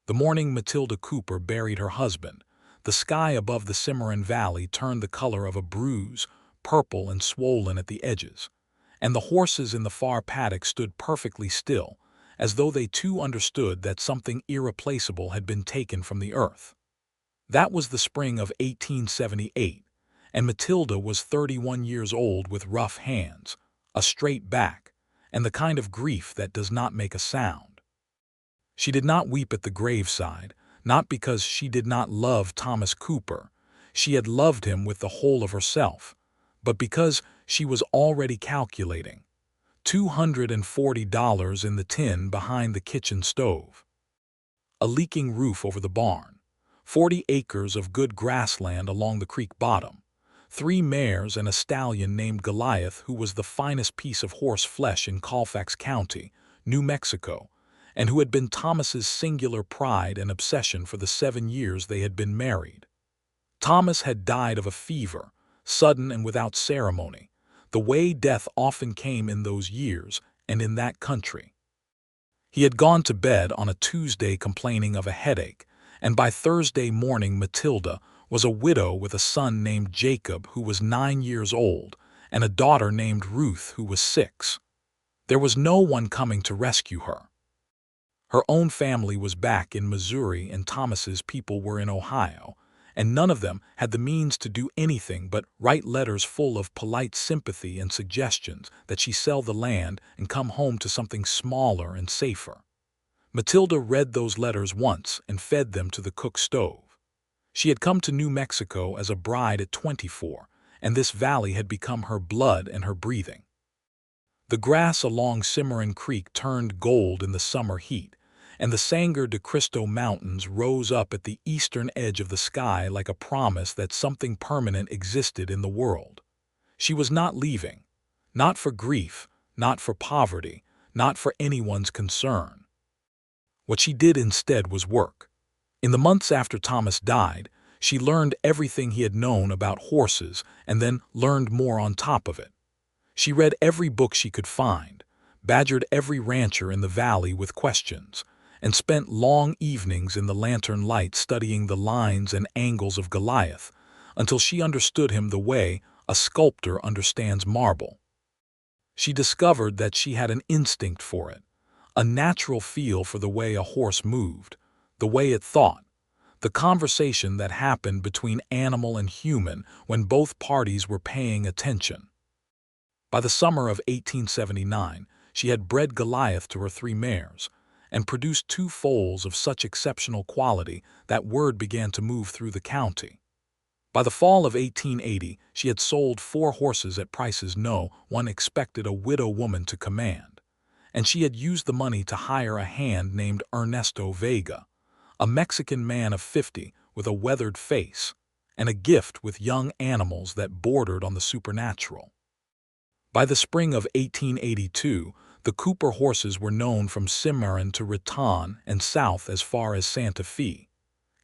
The morning Matilda Cooper buried her husband, the sky above the Cimarron Valley turned the color of a bruise, purple and swollen at the edges, and the horses in the far paddock stood perfectly still, as though they too understood that something irreplaceable had been taken from the earth. That was the spring of 1878, and Matilda was 31 years old with rough hands, a straight back, and the kind of grief that does not make a sound. She did not weep at the graveside, not because she did not love Thomas Cooper, she had loved him with the whole of herself, but because she was already calculating $240 in the tin behind the kitchen stove, a leaking roof over the barn, 40 acres of good grassland along the creek bottom, 3 mares and a stallion named Goliath who was the finest piece of horse flesh in Colfax County, New Mexico, and who had been Thomas's singular pride and obsession for the 7 years they had been married. Thomas had died of a fever, sudden and without ceremony, the way death often came in those years and in that country. He had gone to bed on a Tuesday complaining of a headache, and by Thursday morning Matilda was a widow with a son named Jacob who was 9 years old and a daughter named Ruth who was 6. There was no one coming to rescue her. Her own family was back in Missouri and Thomas's people were in Ohio, and none of them had the means to do anything but write letters full of polite sympathy and suggestions that she sell the land and come home to something smaller and safer. Matilda read those letters once and fed them to the cook stove. She had come to New Mexico as a bride at 24, and this valley had become her blood and her breathing. The grass along Cimarron Creek turned gold in the summer heat, and the Sangre de Cristo Mountains rose up at the eastern edge of the sky like a promise that something permanent existed in the world. She was not leaving, not for grief, not for poverty, not for anyone's concern. What she did instead was work. In the months after Thomas died, she learned everything he had known about horses and then learned more on top of it. She read every book she could find, badgered every rancher in the valley with questions, and spent long evenings in the lantern light studying the lines and angles of Goliath until she understood him the way a sculptor understands marble. She discovered that she had an instinct for it, a natural feel for the way a horse moved, the way it thought, the conversation that happened between animal and human when both parties were paying attention. By the summer of 1879, she had bred Goliath to her 3 mares, and produced 2 foals of such exceptional quality that word began to move through the county. By the fall of 1880, she had sold 4 horses at prices no one expected a widow woman to command, and she had used the money to hire a hand named Ernesto Vega, a Mexican man of 50 with a weathered face, and a gift with young animals that bordered on the supernatural. By the spring of 1882, the Cooper horses were known from Cimarron to Raton and south as far as Santa Fe.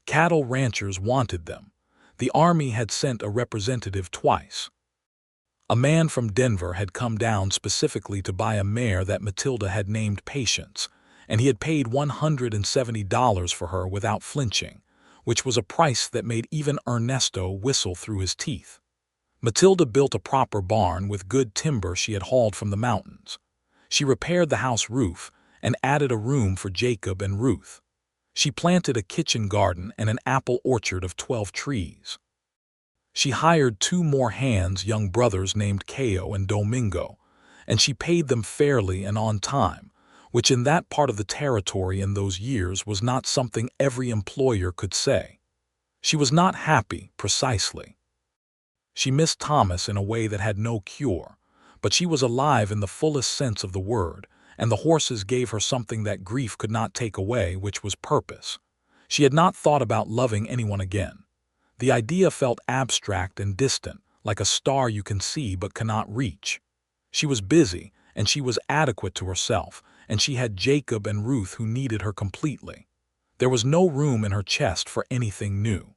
Cattle ranchers wanted them. The Army had sent a representative twice. A man from Denver had come down specifically to buy a mare that Matilda had named Patience, and he had paid $170 for her without flinching, which was a price that made even Ernesto whistle through his teeth. Matilda built a proper barn with good timber she had hauled from the mountains. She repaired the house roof and added a room for Jacob and Ruth. She planted a kitchen garden and an apple orchard of 12 trees. She hired 2 more hands, young brothers named Cayo and Domingo, and she paid them fairly and on time, which in that part of the territory in those years was not something every employer could say. She was not happy, precisely. She missed Thomas in a way that had no cure, but she was alive in the fullest sense of the word, and the horses gave her something that grief could not take away, which was purpose. She had not thought about loving anyone again. The idea felt abstract and distant, like a star you can see but cannot reach. She was busy, and she was adequate to herself, and she had Jacob and Ruth who needed her completely. There was no room in her chest for anything new.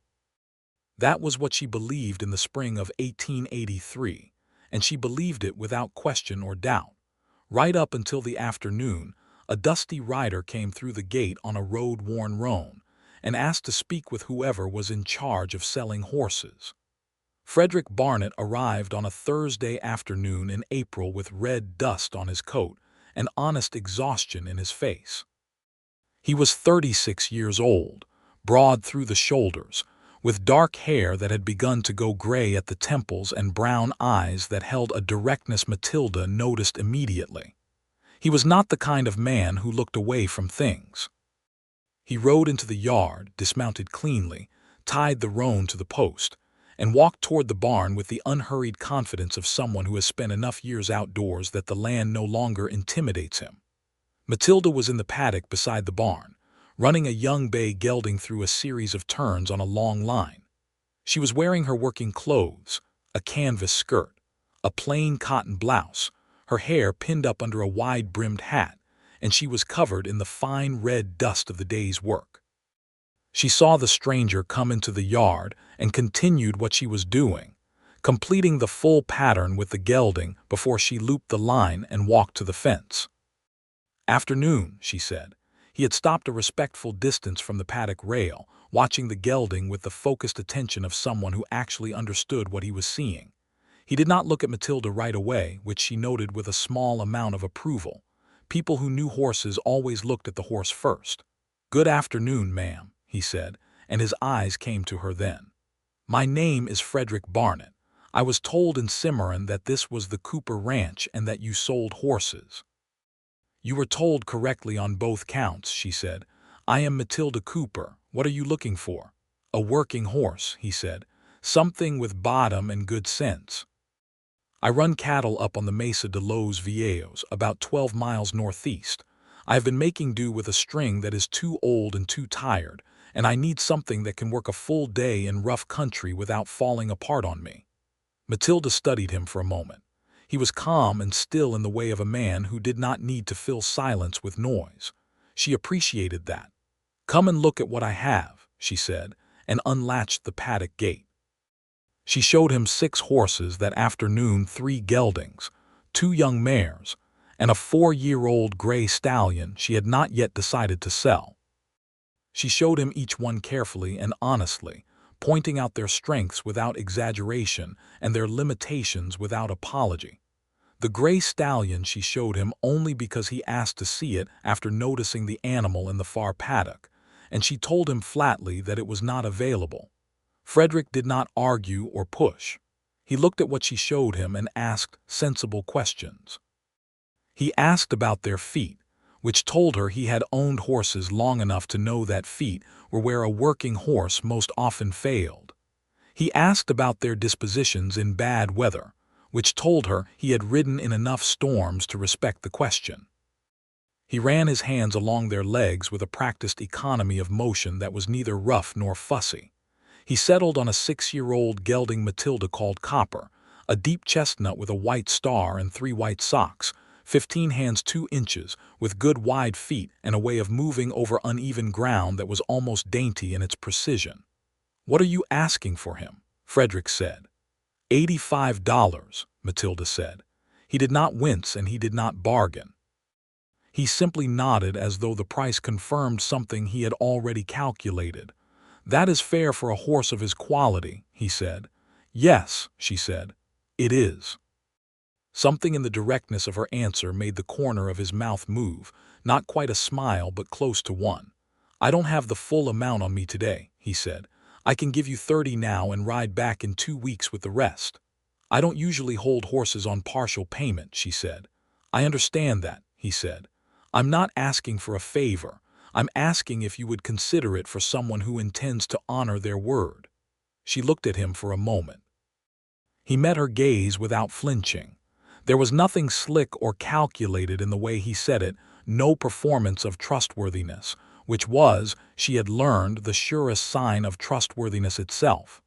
That was what she believed in the spring of 1883, and she believed it without question or doubt. Right up until the afternoon, a dusty rider came through the gate on a road-worn roan and asked to speak with whoever was in charge of selling horses. Frederick Barnett arrived on a Thursday afternoon in April with red dust on his coat and honest exhaustion in his face. He was 36 years old, broad through the shoulders, with dark hair that had begun to go gray at the temples and brown eyes that held a directness Matilda noticed immediately. He was not the kind of man who looked away from things. He rode into the yard, dismounted cleanly, tied the roan to the post, and walked toward the barn with the unhurried confidence of someone who has spent enough years outdoors that the land no longer intimidates him. Matilda was in the paddock beside the barn, running a young bay gelding through a series of turns on a long line. She was wearing her working clothes, a canvas skirt, a plain cotton blouse, her hair pinned up under a wide-brimmed hat, and she was covered in the fine red dust of the day's work. She saw the stranger come into the yard and continued what she was doing, completing the full pattern with the gelding before she looped the line and walked to the fence. "Afternoon," she said. He had stopped a respectful distance from the paddock rail, watching the gelding with the focused attention of someone who actually understood what he was seeing. He did not look at Matilda right away, which she noted with a small amount of approval. People who knew horses always looked at the horse first. "Good afternoon, ma'am," he said, and his eyes came to her then. "My name is Frederick Barnett. I was told in Cimarron that this was the Cooper Ranch and that you sold horses." "You were told correctly on both counts," she said. "I am Matilda Cooper. What are you looking for?" "A working horse," he said. "Something with bottom and good sense. I run cattle up on the Mesa de los Viejos, about 12 miles northeast. I have been making do with a string that is too old and too tired, and I need something that can work a full day in rough country without falling apart on me." Matilda studied him for a moment. He was calm and still in the way of a man who did not need to fill silence with noise. She appreciated that. "Come and look at what I have," she said, and unlatched the paddock gate. She showed him 6 horses that afternoon, 3 geldings, 2 young mares, and a 4-year-old gray stallion she had not yet decided to sell. She showed him each one carefully and honestly, pointing out their strengths without exaggeration and their limitations without apology. The gray stallion she showed him only because he asked to see it after noticing the animal in the far paddock, and she told him flatly that it was not available. Frederick did not argue or push. He looked at what she showed him and asked sensible questions. He asked about their feet, which told her he had owned horses long enough to know that feet were where a working horse most often failed. He asked about their dispositions in bad weather, which told her he had ridden in enough storms to respect the question. He ran his hands along their legs with a practiced economy of motion that was neither rough nor fussy. He settled on a 6-year-old gelding Matilda called Copper, a deep chestnut with a white star and 3 white socks, 15 hands 2 inches, with good wide feet and a way of moving over uneven ground that was almost dainty in its precision. "What are you asking for him?" Frederick said. $85, Matilda said. He did not wince and he did not bargain. He simply nodded as though the price confirmed something he had already calculated. "That is fair for a horse of his quality," he said. "Yes," she said, "it is." Something in the directness of her answer made the corner of his mouth move, not quite a smile but close to one. "I don't have the full amount on me today," he said. "I can give you 30 now and ride back in 2 weeks with the rest." "I don't usually hold horses on partial payment," she said. "I understand that," he said. "I'm not asking for a favor. I'm asking if you would consider it for someone who intends to honor their word." She looked at him for a moment. He met her gaze without flinching. There was nothing slick or calculated in the way he said it, no performance of trustworthiness, which was, she had learned, the surest sign of trustworthiness itself.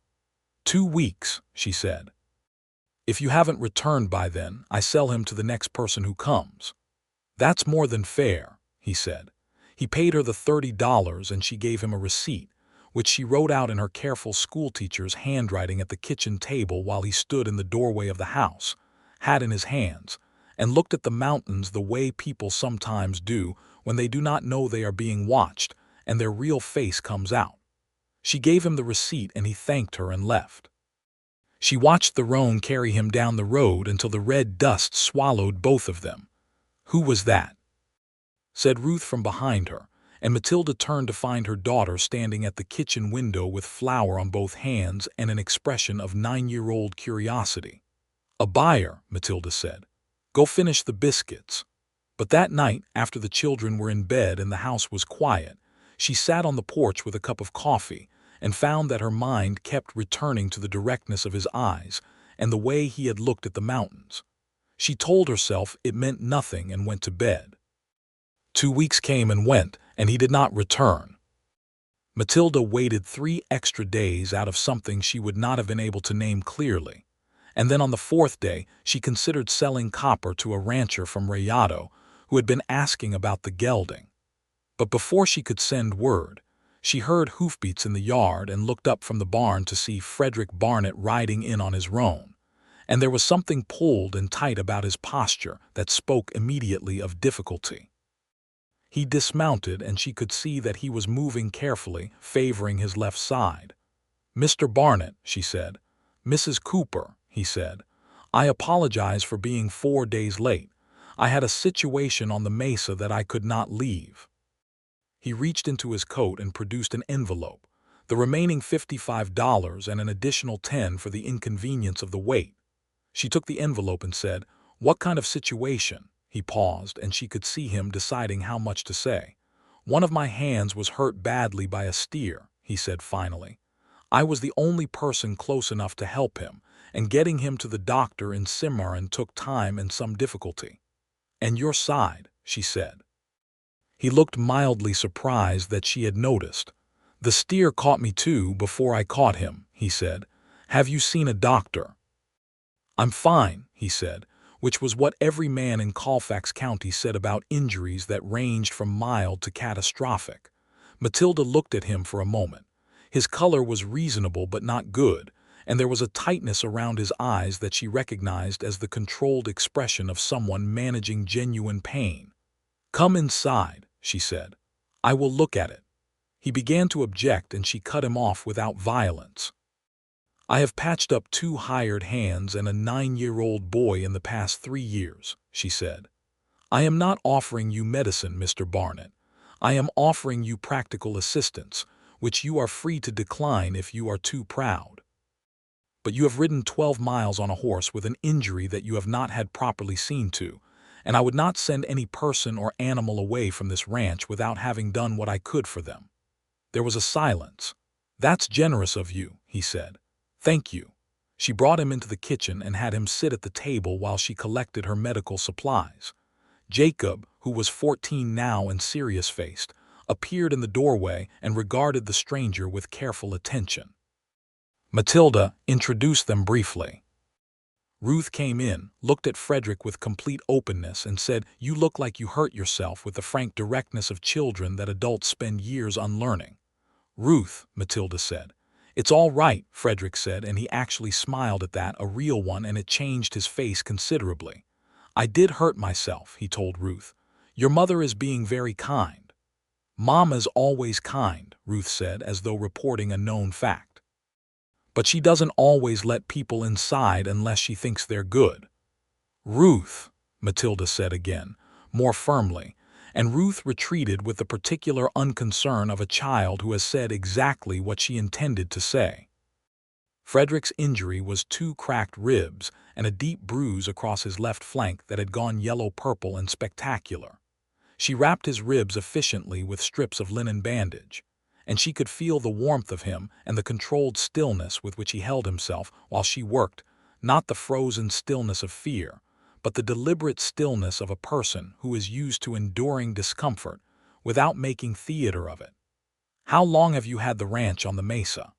2 weeks, she said. "If you haven't returned by then, I sell him to the next person who comes." "That's more than fair," he said. He paid her the $30 and she gave him a receipt, which she wrote out in her careful schoolteacher's handwriting at the kitchen table while he stood in the doorway of the house, hat in his hands, and looked at the mountains the way people sometimes do when they do not know they are being watched and their real face comes out. She gave him the receipt and he thanked her and left. She watched the roan carry him down the road until the red dust swallowed both of them. "Who was that?" said Ruth from behind her, and Matilda turned to find her daughter standing at the kitchen window with flour on both hands and an expression of 9-year-old curiosity. "A buyer," Matilda said. "Go finish the biscuits." But that night, after the children were in bed and the house was quiet, she sat on the porch with a cup of coffee and found that her mind kept returning to the directness of his eyes and the way he had looked at the mountains. She told herself it meant nothing and went to bed. 2 weeks came and went, and he did not return. Matilda waited 3 extra days out of something she would not have been able to name clearly, and then on the 4th day she considered selling copper to a rancher from Rayado who had been asking about the gelding. But before she could send word, she heard hoofbeats in the yard and looked up from the barn to see Frederick Barnett riding in on his roan, and there was something pulled and tight about his posture that spoke immediately of difficulty. He dismounted and she could see that he was moving carefully, favoring his left side. "Mr. Barnett," she said. "Mrs. Cooper," he said. "I apologize for being 4 days late. I had a situation on the mesa that I could not leave." He reached into his coat and produced an envelope, the remaining $55 and an additional $10 for the inconvenience of the wait. She took the envelope and said, "What kind of situation?" He paused, and she could see him deciding how much to say. "One of my hands was hurt badly by a steer," he said finally. "I was the only person close enough to help him, and getting him to the doctor in Cimarron took time and some difficulty." "And your side?" she said. He looked mildly surprised that she had noticed. "The steer caught me too before I caught him," he said. "Have you seen a doctor?" "I'm fine," he said, which was what every man in Colfax County said about injuries that ranged from mild to catastrophic. Matilda looked at him for a moment. His color was reasonable but not good, and there was a tightness around his eyes that she recognized as the controlled expression of someone managing genuine pain. "Come inside," she said. "I will look at it." He began to object and she cut him off without violence. "I have patched up 2 hired hands and a 9-year-old boy in the past 3 years, she said. "I am not offering you medicine, Mr. Barnett. I am offering you practical assistance, which you are free to decline if you are too proud. But you have ridden 12 miles on a horse with an injury that you have not had properly seen to, and I would not send any person or animal away from this ranch without having done what I could for them." There was a silence. "That's generous of you," he said. "Thank you." She brought him into the kitchen and had him sit at the table while she collected her medical supplies. Jacob, who was 14 now and serious-faced, appeared in the doorway and regarded the stranger with careful attention. Matilda introduced them briefly. Ruth came in, looked at Frederick with complete openness and said, "You look like you hurt yourself," with the frank directness of children that adults spend years unlearning. "Ruth," Matilda said. "It's all right," Frederick said, and he actually smiled at that, a real one, and it changed his face considerably. "I did hurt myself," he told Ruth. "Your mother is being very kind." "Mama's always kind," Ruth said, as though reporting a known fact. "But she doesn't always let people inside unless she thinks they're good." "Ruth," Matilda said again, more firmly, and Ruth retreated with the particular unconcern of a child who has said exactly what she intended to say. Frederick's injury was 2 cracked ribs and a deep bruise across his left flank that had gone yellow-purple and spectacular. She wrapped his ribs efficiently with strips of linen bandage, and she could feel the warmth of him and the controlled stillness with which he held himself while she worked, not the frozen stillness of fear, but the deliberate stillness of a person who is used to enduring discomfort without making theater of it. "How long have you had the ranch on the mesa?"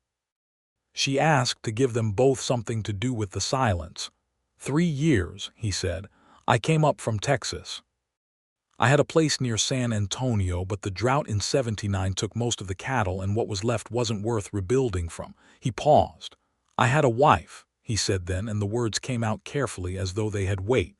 she asked, to give them both something to do with the silence. 3 years, he said. "I came up from Texas. I had a place near San Antonio, but the drought in '79 took most of the cattle and what was left wasn't worth rebuilding from." He paused. "I had a wife," he said then, and the words came out carefully as though they had weight.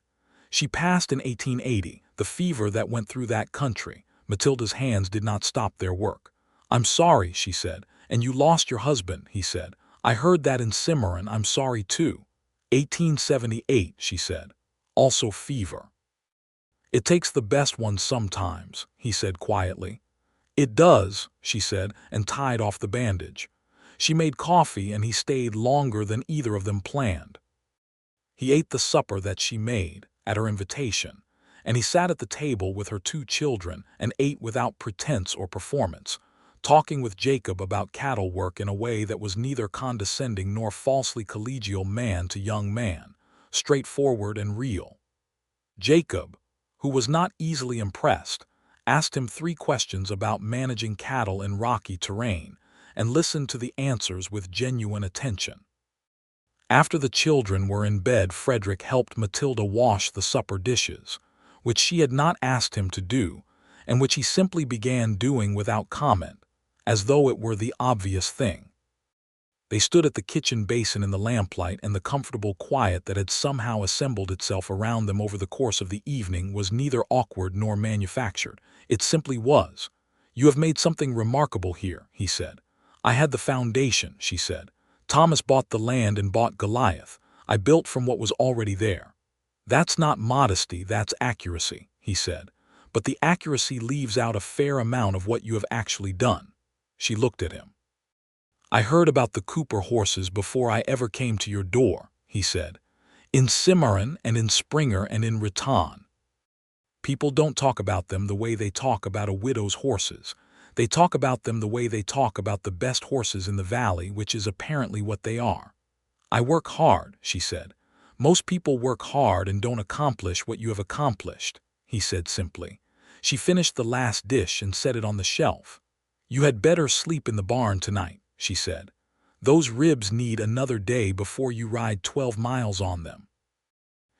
She passed in 1880, the fever that went through that country. Matilda's hands did not stop their work. I'm sorry, she said. And you lost your husband, he said. I heard that in Cimarron. I'm sorry too. 1878, she said. Also fever. It takes the best ones sometimes, he said quietly. It does, she said, and tied off the bandage. She made coffee and he stayed longer than either of them planned. He ate the supper that she made, at her invitation, and he sat at the table with her 2 children and ate without pretense or performance, talking with Jacob about cattle work in a way that was neither condescending nor falsely collegial man to young man, straightforward and real. Jacob, who was not easily impressed, asked him 3 questions about managing cattle in rocky terrain and listened to the answers with genuine attention. After the children were in bed, Frederick helped Matilda wash the supper dishes, which she had not asked him to do, and which he simply began doing without comment, as though it were the obvious thing. They stood at the kitchen basin in the lamplight, and the comfortable quiet that had somehow assembled itself around them over the course of the evening was neither awkward nor manufactured. It simply was. You have made something remarkable here, he said. I had the foundation, she said. Thomas bought the land and bought Goliath. I built from what was already there. That's not modesty, that's accuracy, he said. But the accuracy leaves out a fair amount of what you have actually done. She looked at him. I heard about the Cooper horses before I ever came to your door, he said. In Cimarron and in Springer and in Raton. People don't talk about them the way they talk about a widow's horses. They talk about them the way they talk about the best horses in the valley, which is apparently what they are. I work hard, she said. Most people work hard and don't accomplish what you have accomplished, he said simply. She finished the last dish and set it on the shelf. You had better sleep in the barn tonight, she said. Those ribs need another day before you ride 12 miles on them.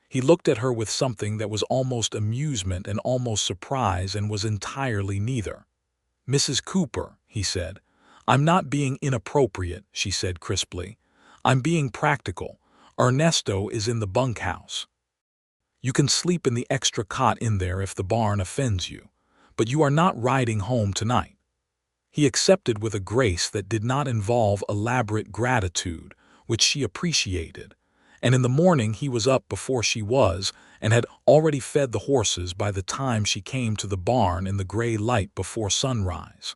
He looked at her with something that was almost amusement and almost surprise and was entirely neither. Mrs. Cooper, he said. I'm not being inappropriate, she said crisply. I'm being practical. Ernesto is in the bunkhouse. You can sleep in the extra cot in there if the barn offends you, but you are not riding home tonight. He accepted with a grace that did not involve elaborate gratitude, which she appreciated, and in the morning he was up before she was and had already fed the horses by the time she came to the barn in the gray light before sunrise.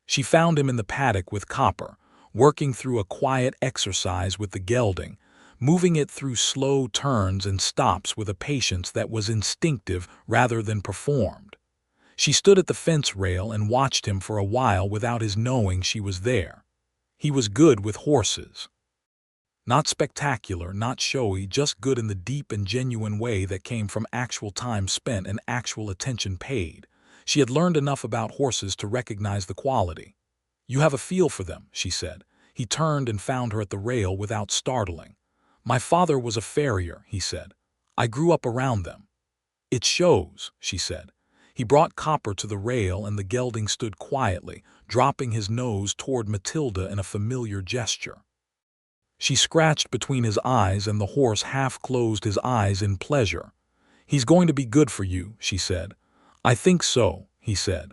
She found him in the paddock with Copper, working through a quiet exercise with the gelding, moving it through slow turns and stops with a patience that was instinctive rather than performed. She stood at the fence rail and watched him for a while without his knowing she was there. He was good with horses. Not spectacular, not showy, just good in the deep and genuine way that came from actual time spent and actual attention paid. She had learned enough about horses to recognize the quality. You have a feel for them, she said. He turned and found her at the rail without startling. My father was a farrier, he said. I grew up around them. It shows, she said. He brought Copper to the rail and the gelding stood quietly, dropping his nose toward Matilda in a familiar gesture. She scratched between his eyes and the horse half closed his eyes in pleasure. He's going to be good for you, she said. I think so, he said.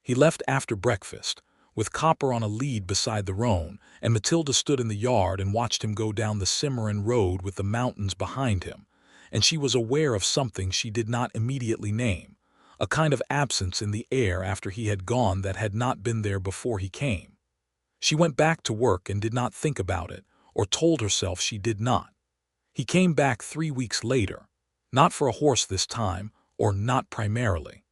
He left after breakfast, with Copper on a lead beside the roan, and Matilda stood in the yard and watched him go down the Cimarron road with the mountains behind him, and she was aware of something she did not immediately name, a kind of absence in the air after he had gone that had not been there before he came. She went back to work and did not think about it, or told herself she did not. He came back 3 weeks later, not for a horse this time, or not primarily.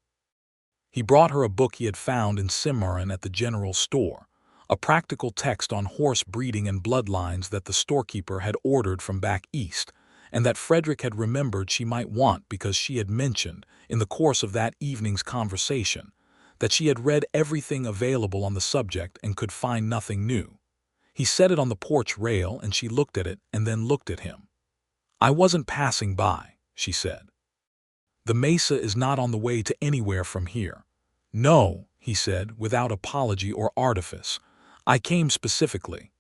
He brought her a book he had found in Cimarron at the general store, a practical text on horse breeding and bloodlines that the storekeeper had ordered from back east, and that Frederick had remembered she might want because she had mentioned, in the course of that evening's conversation, that she had read everything available on the subject and could find nothing new. He set it on the porch rail and she looked at it and then looked at him. I wasn't passing by, she said. The mesa is not on the way to anywhere from here. No, he said, without apology or artifice. I came specifically.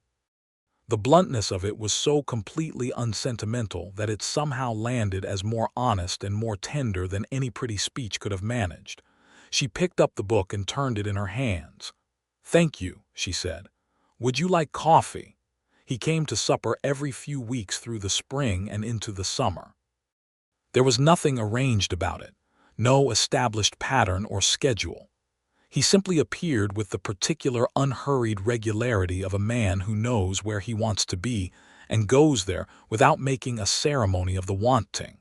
The bluntness of it was so completely unsentimental that it somehow landed as more honest and more tender than any pretty speech could have managed. She picked up the book and turned it in her hands. "Thank you," she said. "Would you like coffee?" He came to supper every few weeks through the spring and into the summer. There was nothing arranged about it, no established pattern or schedule. He simply appeared with the particular unhurried regularity of a man who knows where he wants to be and goes there without making a ceremony of the wanting.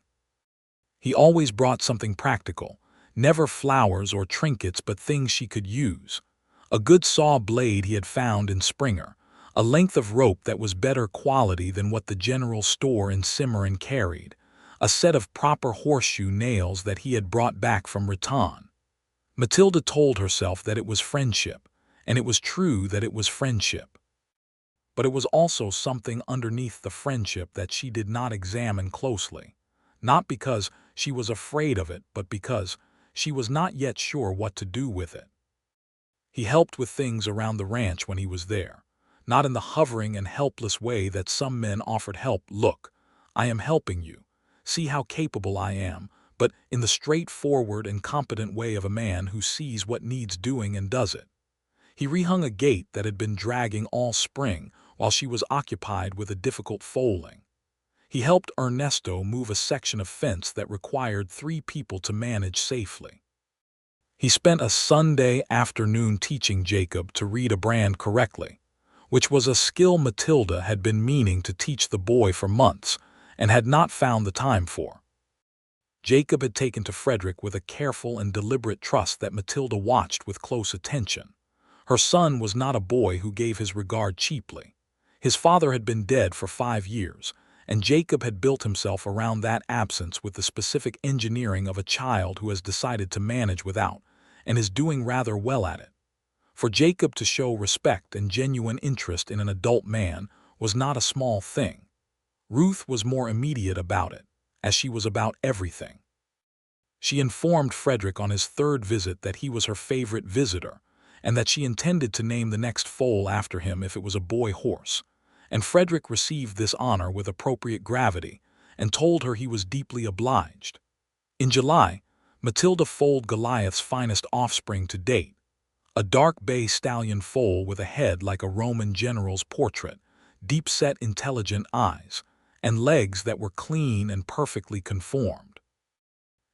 He always brought something practical, never flowers or trinkets but things she could use. A good saw blade he had found in Springer, a length of rope that was better quality than what the general store in Cimarron carried, a set of proper horseshoe nails that he had brought back from Raton. Matilda told herself that it was friendship, and it was true that it was friendship. But it was also something underneath the friendship that she did not examine closely, not because she was afraid of it, but because she was not yet sure what to do with it. He helped with things around the ranch when he was there, not in the hovering and helpless way that some men offered help. "Look, I am helping you. See how capable I am," but in the straightforward and competent way of a man who sees what needs doing and does it. He rehung a gate that had been dragging all spring while she was occupied with a difficult foaling. He helped Ernesto move a section of fence that required 3 people to manage safely. He spent a Sunday afternoon teaching Jacob to read a brand correctly, which was a skill Matilda had been meaning to teach the boy for months and had not found the time for. Jacob had taken to Frederick with a careful and deliberate trust that Matilda watched with close attention. Her son was not a boy who gave his regard cheaply. His father had been dead for 5 years, and Jacob had built himself around that absence with the specific engineering of a child who has decided to manage without, and is doing rather well at it. For Jacob to show respect and genuine interest in an adult man was not a small thing. Ruth was more immediate about it, as she was about everything. She informed Frederick on his 3rd visit that he was her favorite visitor, and that she intended to name the next foal after him if it was a boy horse, and Frederick received this honor with appropriate gravity and told her he was deeply obliged. In July, Matilda foaled Goliath's finest offspring to date, a dark bay stallion foal with a head like a Roman general's portrait, deep-set intelligent eyes, and legs that were clean and perfectly conformed.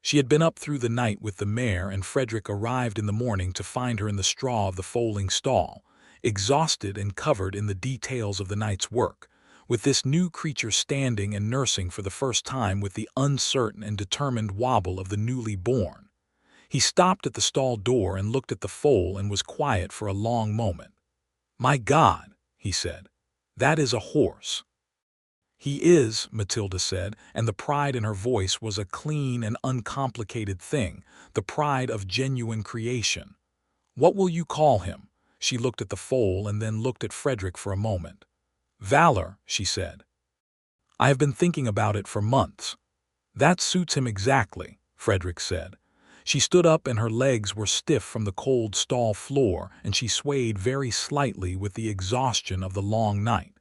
She had been up through the night with the mare, and Frederick arrived in the morning to find her in the straw of the foaling stall, exhausted and covered in the details of the night's work, with this new creature standing and nursing for the first time with the uncertain and determined wobble of the newly born. He stopped at the stall door and looked at the foal and was quiet for a long moment. "My God," he said, "that is a horse." "He is," Matilda said, and the pride in her voice was a clean and uncomplicated thing, the pride of genuine creation. "What will you call him?" She looked at the foal and then looked at Frederick for a moment. "Valor," she said. "I have been thinking about it for months." "That suits him exactly," Frederick said. She stood up and her legs were stiff from the cold stall floor, and she swayed very slightly with the exhaustion of the long night.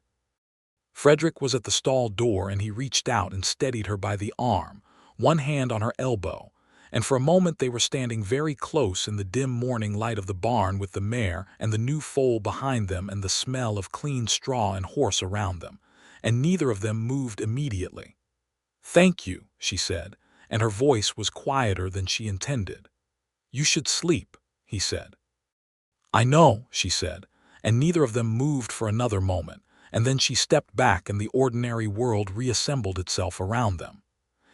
Frederick was at the stall door, and he reached out and steadied her by the arm, one hand on her elbow, and for a moment they were standing very close in the dim morning light of the barn with the mare and the new foal behind them and the smell of clean straw and horse around them, and neither of them moved immediately. "Thank you," she said, and her voice was quieter than she intended. "You should sleep," he said. "I know," she said, and neither of them moved for another moment, and then she stepped back and the ordinary world reassembled itself around them.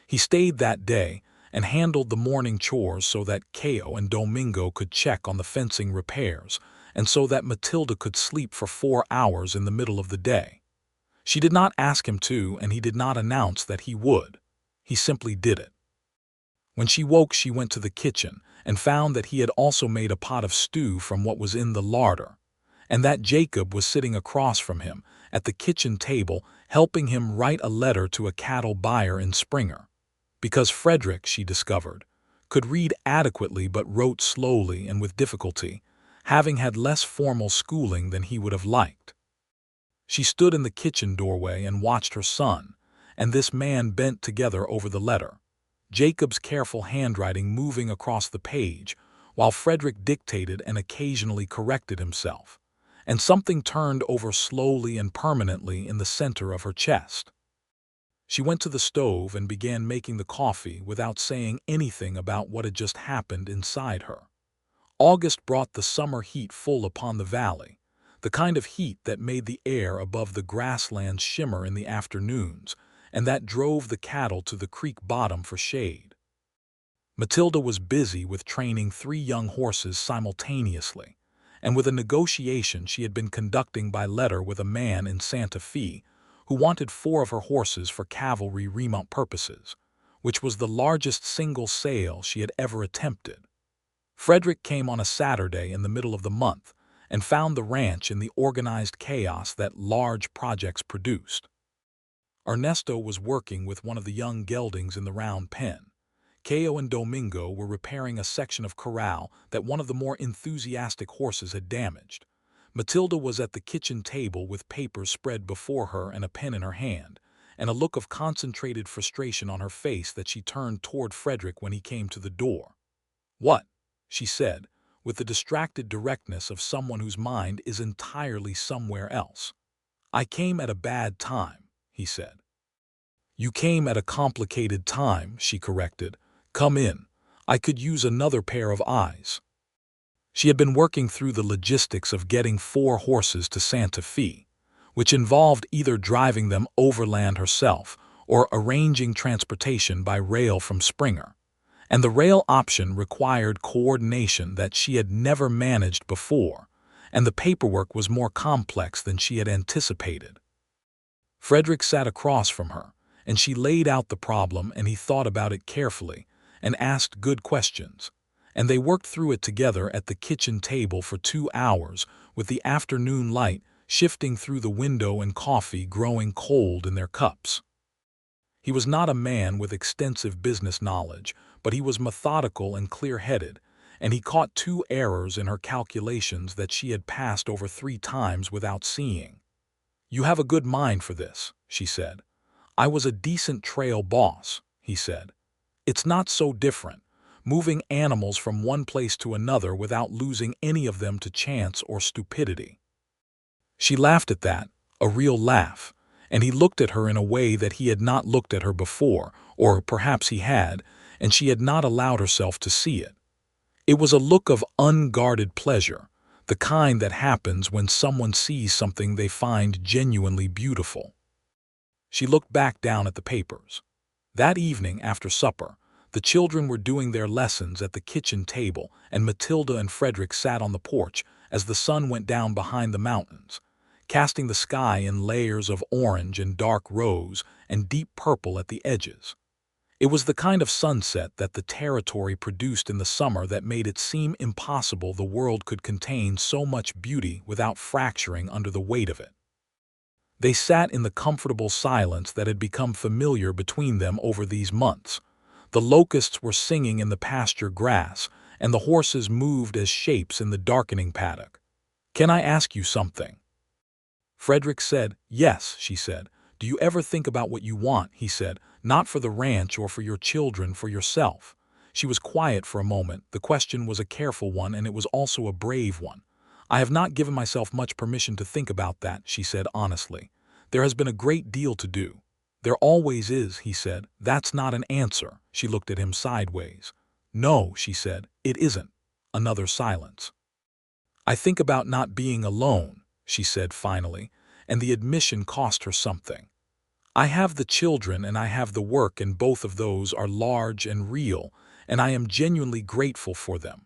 He stayed that day and handled the morning chores so that Cayo and Domingo could check on the fencing repairs, and so that Matilda could sleep for 4 hours in the middle of the day. She did not ask him to, and he did not announce that he would. He simply did it. When she woke, she went to the kitchen and found that he had also made a pot of stew from what was in the larder, and that Jacob was sitting across from him at the kitchen table helping him write a letter to a cattle buyer in Springer, because Frederick, she discovered, could read adequately but wrote slowly and with difficulty, having had less formal schooling than he would have liked. She stood in the kitchen doorway and watched her son, and this man bent together over the letter, Jacob's careful handwriting moving across the page, while Frederick dictated and occasionally corrected himself, and something turned over slowly and permanently in the center of her chest. She went to the stove and began making the coffee without saying anything about what had just happened inside her. August brought the summer heat full upon the valley, the kind of heat that made the air above the grasslands shimmer in the afternoons, and that drove the cattle to the creek bottom for shade. Matilda was busy with training 3 young horses simultaneously, and with a negotiation she had been conducting by letter with a man in Santa Fe who wanted 4 of her horses for cavalry remount purposes, which was the largest single sale she had ever attempted. Frederick came on a Saturday in the middle of the month and found the ranch in the organized chaos that large projects produced. Ernesto was working with one of the young geldings in the round pen. Cayo and Domingo were repairing a section of corral that one of the more enthusiastic horses had damaged. Matilda was at the kitchen table with papers spread before her and a pen in her hand, and a look of concentrated frustration on her face that she turned toward Frederick when he came to the door. "What?" she said, with the distracted directness of someone whose mind is entirely somewhere else. "I came at a bad time," he said. "You came at a complicated time," she corrected. "Come in. I could use another pair of eyes." She had been working through the logistics of getting 4 horses to Santa Fe, which involved either driving them overland herself or arranging transportation by rail from Springer. And the rail option required coordination that she had never managed before, and the paperwork was more complex than she had anticipated. Frederick sat across from her, and she laid out the problem, and he thought about it carefully and asked good questions, and they worked through it together at the kitchen table for 2 hours, with the afternoon light shifting through the window and coffee growing cold in their cups. He was not a man with extensive business knowledge, but he was methodical and clear-headed, and he caught 2 errors in her calculations that she had passed over 3 times without seeing. "You have a good mind for this," she said. "I was a decent trail boss," he said. "It's not so different, moving animals from one place to another without losing any of them to chance or stupidity." She laughed at that, a real laugh, and he looked at her in a way that he had not looked at her before, or perhaps he had, and she had not allowed herself to see it. It was a look of unguarded pleasure, the kind that happens when someone sees something they find genuinely beautiful. She looked back down at the papers. That evening, after supper, the children were doing their lessons at the kitchen table, and Matilda and Frederick sat on the porch as the sun went down behind the mountains, casting the sky in layers of orange and dark rose and deep purple at the edges. It was the kind of sunset that the territory produced in the summer that made it seem impossible the world could contain so much beauty without fracturing under the weight of it. They sat in the comfortable silence that had become familiar between them over these months. The locusts were singing in the pasture grass, and the horses moved as shapes in the darkening paddock. "Can I ask you something?" Frederick said. "Yes," she said. "Do you ever think about what you want?" he said. "Not for the ranch or for your children, for yourself." She was quiet for a moment. The question was a careful one, and it was also a brave one. "I have not given myself much permission to think about that," she said honestly. "There has been a great deal to do." "There always is," he said. "That's not an answer." She looked at him sideways. "No," she said, "it isn't." Another silence. "I think about not being alone," she said finally, and the admission cost her something. "I have the children and I have the work, and both of those are large and real, and I am genuinely grateful for them.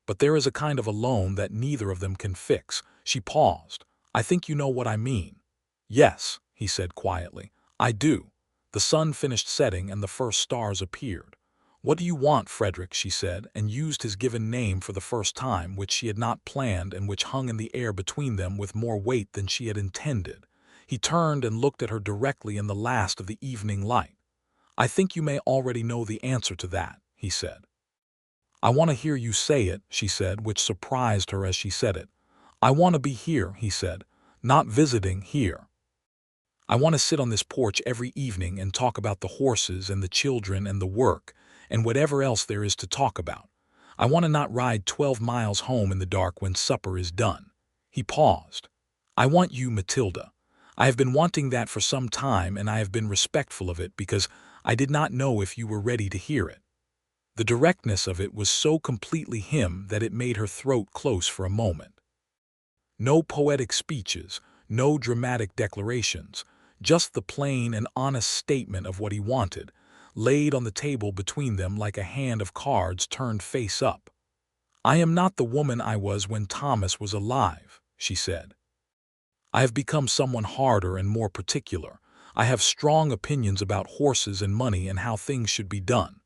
But there is a kind of alone that neither of them can fix." She paused. "I think you know what I mean." "Yes," he said quietly. "I do." The sun finished setting and the first stars appeared. "What do you want, Frederick?" she said, and used his given name for the first time, which she had not planned and which hung in the air between them with more weight than she had intended. He turned and looked at her directly in the last of the evening light. "I think you may already know the answer to that," he said. "I want to hear you say it," she said, which surprised her as she said it. "I want to be here," he said. not visiting here. I want to sit on this porch every evening and talk about the horses and the children and the work and whatever else there is to talk about. I want to not ride 12 miles home in the dark when supper is done." He paused. "I want you, Matilda. I have been wanting that for some time, and I have been respectful of it because I did not know if you were ready to hear it." The directness of it was so completely him that it made her throat close for a moment. No poetic speeches, no dramatic declarations, just the plain and honest statement of what he wanted, laid on the table between them like a hand of cards turned face up. "I am not the woman I was when Thomas was alive," she said. "I have become someone harder and more particular. I have strong opinions about horses and money and how things should be done.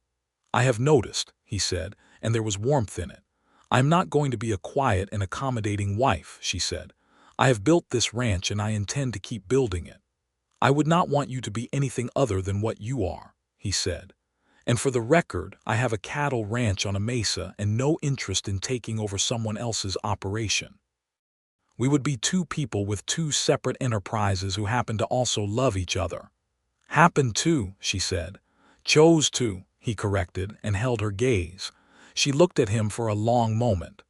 I have noticed," he said, and there was warmth in it. "I am not going to be a quiet and accommodating wife," she said. "I have built this ranch and I intend to keep building it. I would not want you to be anything other than what you are," he said. "And for the record, I have a cattle ranch on a mesa and no interest in taking over someone else's operation. We would be two people with two separate enterprises who happen to also love each other." "Happen to," she said. "Chose to," he corrected, and held her gaze. She looked at him for a long moment.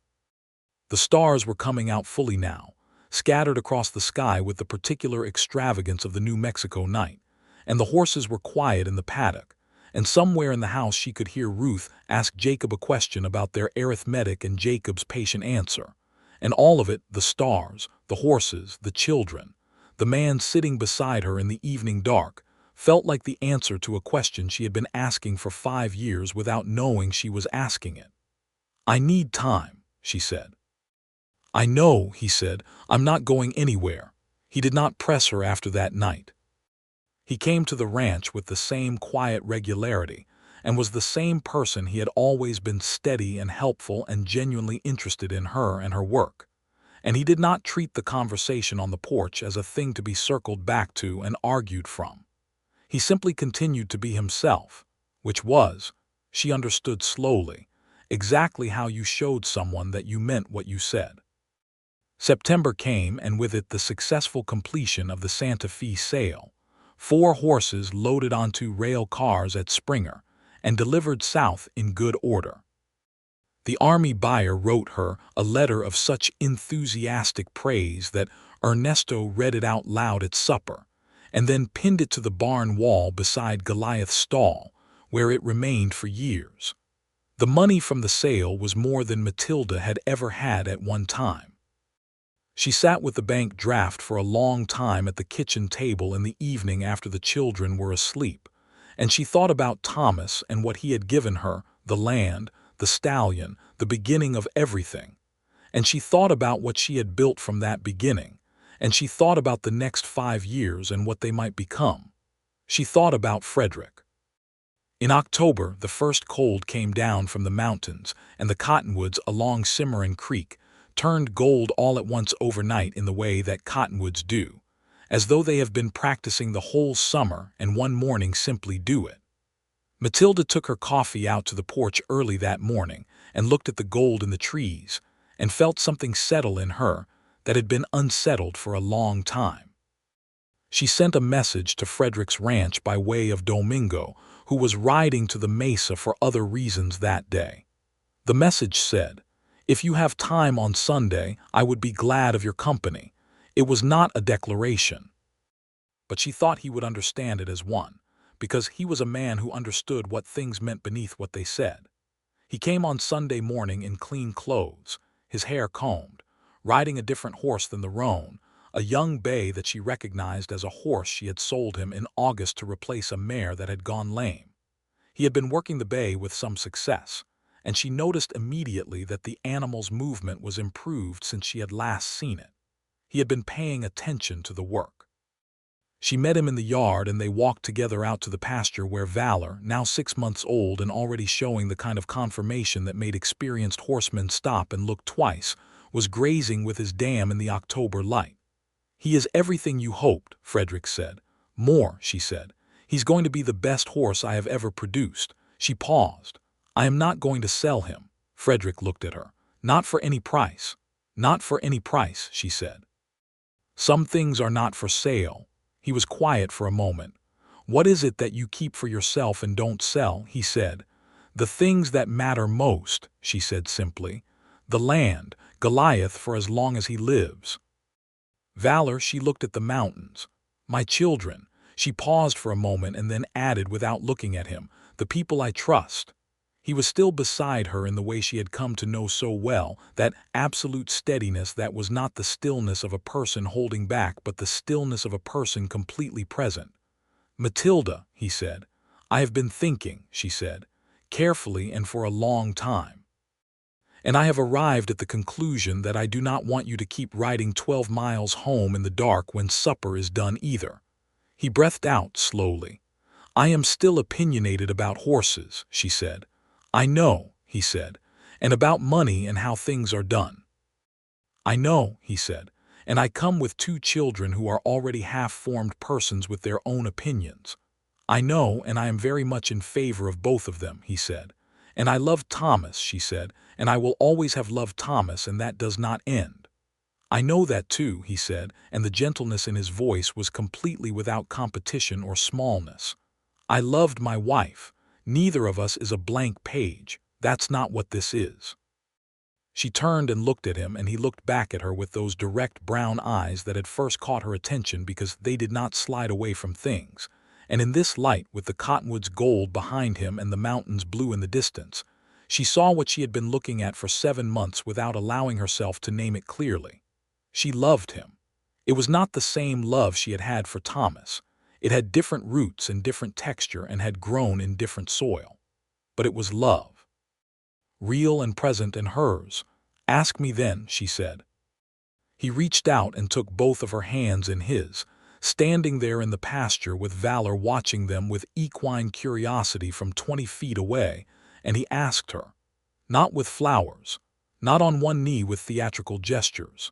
The stars were coming out fully now, scattered across the sky with the particular extravagance of the New Mexico night, and the horses were quiet in the paddock, and somewhere in the house she could hear Ruth ask Jacob a question about their arithmetic and Jacob's patient answer. And all of it, the stars, the horses, the children, the man sitting beside her in the evening dark, felt like the answer to a question she had been asking for 5 years without knowing she was asking it. "I need time," she said. "I know," he said. "I'm not going anywhere." He did not press her after that night. He came to the ranch with the same quiet regularity, and was the same person he had always been, steady and helpful and genuinely interested in her and her work. And he did not treat the conversation on the porch as a thing to be circled back to and argued from. He simply continued to be himself, which was, she understood slowly, exactly how you showed someone that you meant what you said. September came, and with it the successful completion of the Santa Fe sale. 4 horses loaded onto rail cars at Springer and delivered south in good order. The Army buyer wrote her a letter of such enthusiastic praise that Ernesto read it out loud at supper, and then pinned it to the barn wall beside Goliath's stall, where it remained for years. The money from the sale was more than Matilda had ever had at one time. She sat with the bank draft for a long time at the kitchen table in the evening after the children were asleep, and she thought about Thomas and what he had given her, the land, the stallion, the beginning of everything. And she thought about what she had built from that beginning, and she thought about the next 5 years and what they might become. She thought about Frederick. In October, the first cold came down from the mountains, and the cottonwoods along Cimarron Creek turned gold all at once overnight in the way that cottonwoods do, as though they have been practicing the whole summer and one morning simply do it. Matilda took her coffee out to the porch early that morning and looked at the gold in the trees and felt something settle in her that had been unsettled for a long time. She sent a message to Frederick's ranch by way of Domingo, who was riding to the mesa for other reasons that day. The message said, "If you have time on Sunday, I would be glad of your company." It was not a declaration, but she thought he would understand it as one, because he was a man who understood what things meant beneath what they said. He came on Sunday morning in clean clothes, his hair combed, riding a different horse than the roan, a young bay that she recognized as a horse she had sold him in August to replace a mare that had gone lame. He had been working the bay with some success, and she noticed immediately that the animal's movement was improved since she had last seen it. He had been paying attention to the work. She met him in the yard, and they walked together out to the pasture where Valor, now 6 months old and already showing the kind of conformation that made experienced horsemen stop and look twice, was grazing with his dam in the October light. "He is everything you hoped," Frederick said. "More," she said. "He's going to be the best horse I have ever produced." She paused. "I am not going to sell him." Frederick looked at her. "Not for any price." "Not for any price," she said. Some things are not for sale. He was quiet for a moment. What is it that you keep for yourself and don't sell? He said. The things that matter most, she said simply. The land, Goliath for as long as he lives. Valor, she looked at the mountains. My children, she paused for a moment and then added without looking at him, the people I trust. He was still beside her in the way she had come to know so well, that absolute steadiness that was not the stillness of a person holding back but the stillness of a person completely present. Matilda, he said. I have been thinking, she said, carefully and for a long time. And I have arrived at the conclusion that I do not want you to keep riding 12 miles home in the dark when supper is done either. He breathed out slowly. I am still opinionated about horses, she said. I know, he said, and about money and how things are done. I know, he said, and I come with 2 children who are already half-formed persons with their own opinions. I know, and I am very much in favor of both of them, he said. And I love Thomas, she said, and I will always have loved Thomas, and that does not end. I know that too, he said, and the gentleness in his voice was completely without competition or smallness. I loved my wife. Neither of us is a blank page. That's not what this is. She turned and looked at him, and he looked back at her with those direct brown eyes that had first caught her attention because they did not slide away from things. And in this light, with the cottonwoods gold behind him and the mountains blue in the distance, she saw what she had been looking at for 7 months without allowing herself to name it clearly. She loved him. It was not the same love she had had for Thomas. It had different roots and different texture and had grown in different soil. But it was love. Real and present and hers. Ask me then, she said. He reached out and took both of her hands in his, standing there in the pasture with Valor watching them with equine curiosity from 20 feet away, and he asked her, not with flowers, not on one knee with theatrical gestures.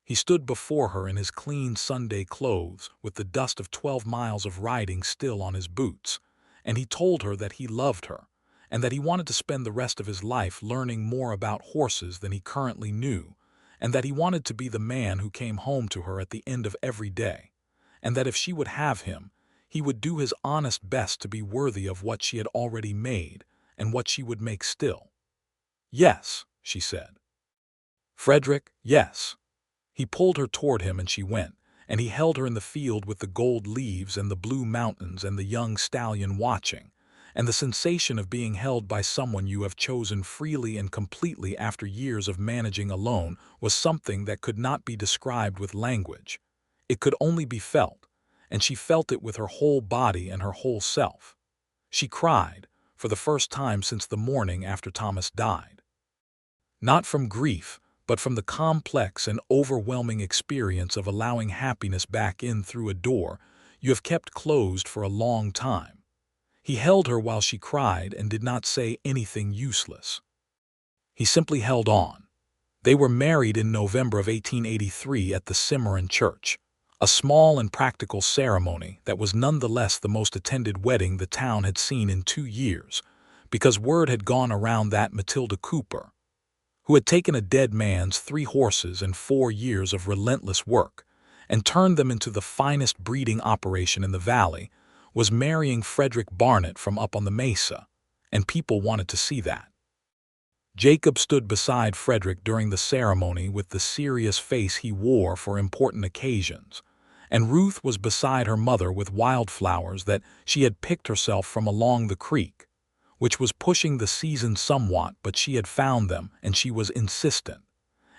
He stood before her in his clean Sunday clothes with the dust of 12 miles of riding still on his boots, and he told her that he loved her, and that he wanted to spend the rest of his life learning more about horses than he currently knew, and that he wanted to be the man who came home to her at the end of every day, and that if she would have him, he would do his honest best to be worthy of what she had already made and what she would make still. Yes, she said. Frederick, yes. He pulled her toward him and she went, and he held her in the field with the gold leaves and the blue mountains and the young stallion watching, and the sensation of being held by someone you have chosen freely and completely after years of managing alone was something that could not be described with language. It could only be felt, and she felt it with her whole body and her whole self. She cried, for the first time since the morning after Thomas died. Not from grief, but from the complex and overwhelming experience of allowing happiness back in through a door you have kept closed for a long time. He held her while she cried and did not say anything useless. He simply held on. They were married in November of 1883 at the Cimarron Church, a small and practical ceremony that was nonetheless the most attended wedding the town had seen in 2 years, because word had gone around that Matilda Cooper, who had taken a dead man's 3 horses and 4 years of relentless work and turned them into the finest breeding operation in the valley, was marrying Frederick Barnett from up on the mesa, and people wanted to see that. Jacob stood beside Frederick during the ceremony with the serious face he wore for important occasions, and Ruth was beside her mother with wildflowers that she had picked herself from along the creek, which was pushing the season somewhat, but she had found them and she was insistent.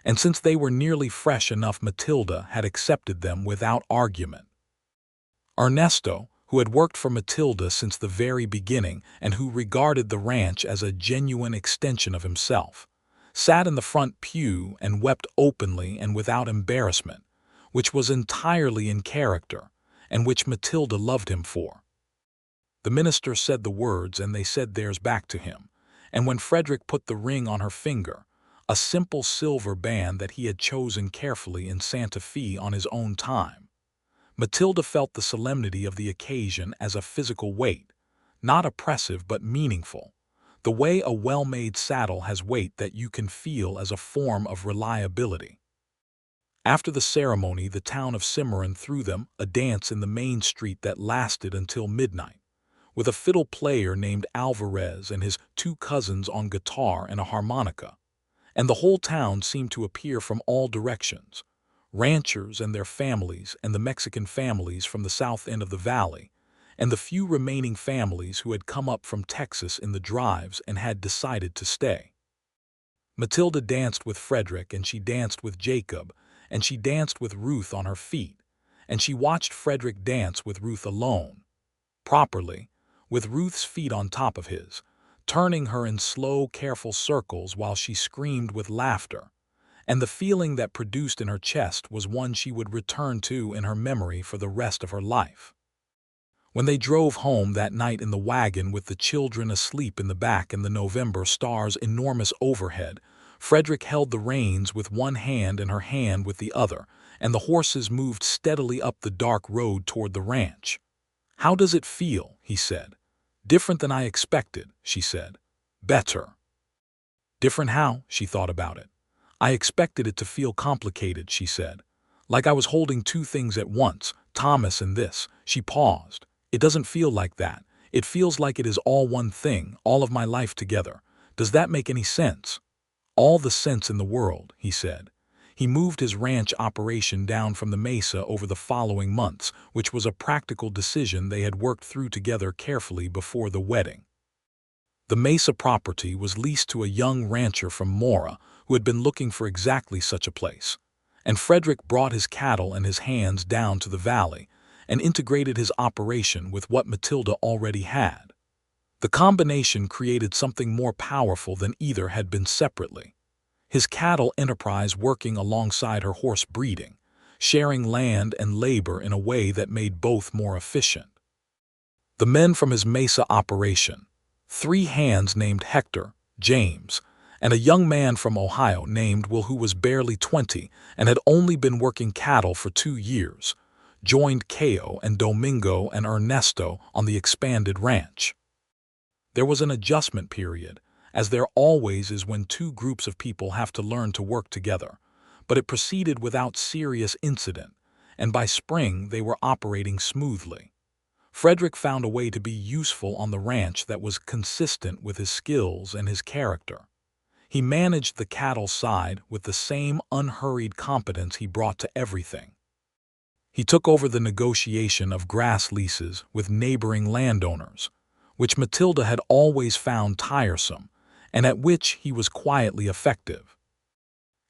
And since they were nearly fresh enough, Matilda had accepted them without argument. Ernesto, who had worked for Matilda since the very beginning and who regarded the ranch as a genuine extension of himself, sat in the front pew and wept openly and without embarrassment, which was entirely in character and which Matilda loved him for. The minister said the words and they said theirs back to him, and when Frederick put the ring on her finger, a simple silver band that he had chosen carefully in Santa Fe on his own time, Matilda felt the solemnity of the occasion as a physical weight, not oppressive but meaningful, the way a well-made saddle has weight that you can feel as a form of reliability. After the ceremony, the town of Cimarron threw them a dance in the main street that lasted until midnight, with a fiddle player named Alvarez and his two cousins on guitar and a harmonica, and the whole town seemed to appear from all directions. Ranchers and their families, and the Mexican families from the south end of the valley, and the few remaining families who had come up from Texas in the drives and had decided to stay. Matilda danced with Frederick, and she danced with Jacob, and she danced with Ruth on her feet, and she watched Frederick dance with Ruth alone, properly, with Ruth's feet on top of his, turning her in slow, careful circles while she screamed with laughter, and the feeling that produced in her chest was one she would return to in her memory for the rest of her life. When they drove home that night in the wagon with the children asleep in the back and the November stars enormous overhead, Frederick held the reins with one hand and her hand with the other, and the horses moved steadily up the dark road toward the ranch. "How does it feel?" he said. "Different than I expected," she said. "Better." Different how? She thought about it. "I expected it to feel complicated," she said. "Like I was holding two things at once, Thomas and this." She paused. "It doesn't feel like that. It feels like it is all one thing, all of my life together. Does that make any sense?" "All the sense in the world," he said. He moved his ranch operation down from the mesa over the following months, which was a practical decision they had worked through together carefully before the wedding. The mesa property was leased to a young rancher from Mora who had been looking for exactly such a place, and Frederick brought his cattle and his hands down to the valley and integrated his operation with what Matilda already had. The combination created something more powerful than either had been separately. His cattle enterprise working alongside her horse breeding, sharing land and labor in a way that made both more efficient. The men from his mesa operation, 3 hands named Hector, James, and a young man from Ohio named Will who was barely 20 and had only been working cattle for 2 years, joined Cayo and Domingo and Ernesto on the expanded ranch. There was an adjustment period, as there always is when two groups of people have to learn to work together, but it proceeded without serious incident, and by spring they were operating smoothly. Frederick found a way to be useful on the ranch that was consistent with his skills and his character. He managed the cattle side with the same unhurried competence he brought to everything. He took over the negotiation of grass leases with neighboring landowners, which Matilda had always found tiresome, and at which he was quietly effective.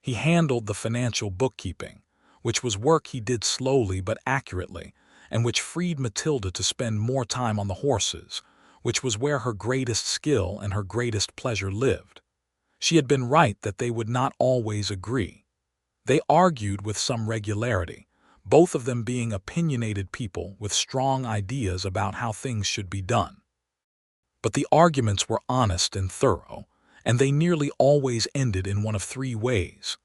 He handled the financial bookkeeping, which was work he did slowly but accurately, and which freed Matilda to spend more time on the horses, which was where her greatest skill and her greatest pleasure lived. She had been right that they would not always agree. They argued with some regularity, both of them being opinionated people with strong ideas about how things should be done. But the arguments were honest and thorough, and they nearly always ended in one of 3 ways.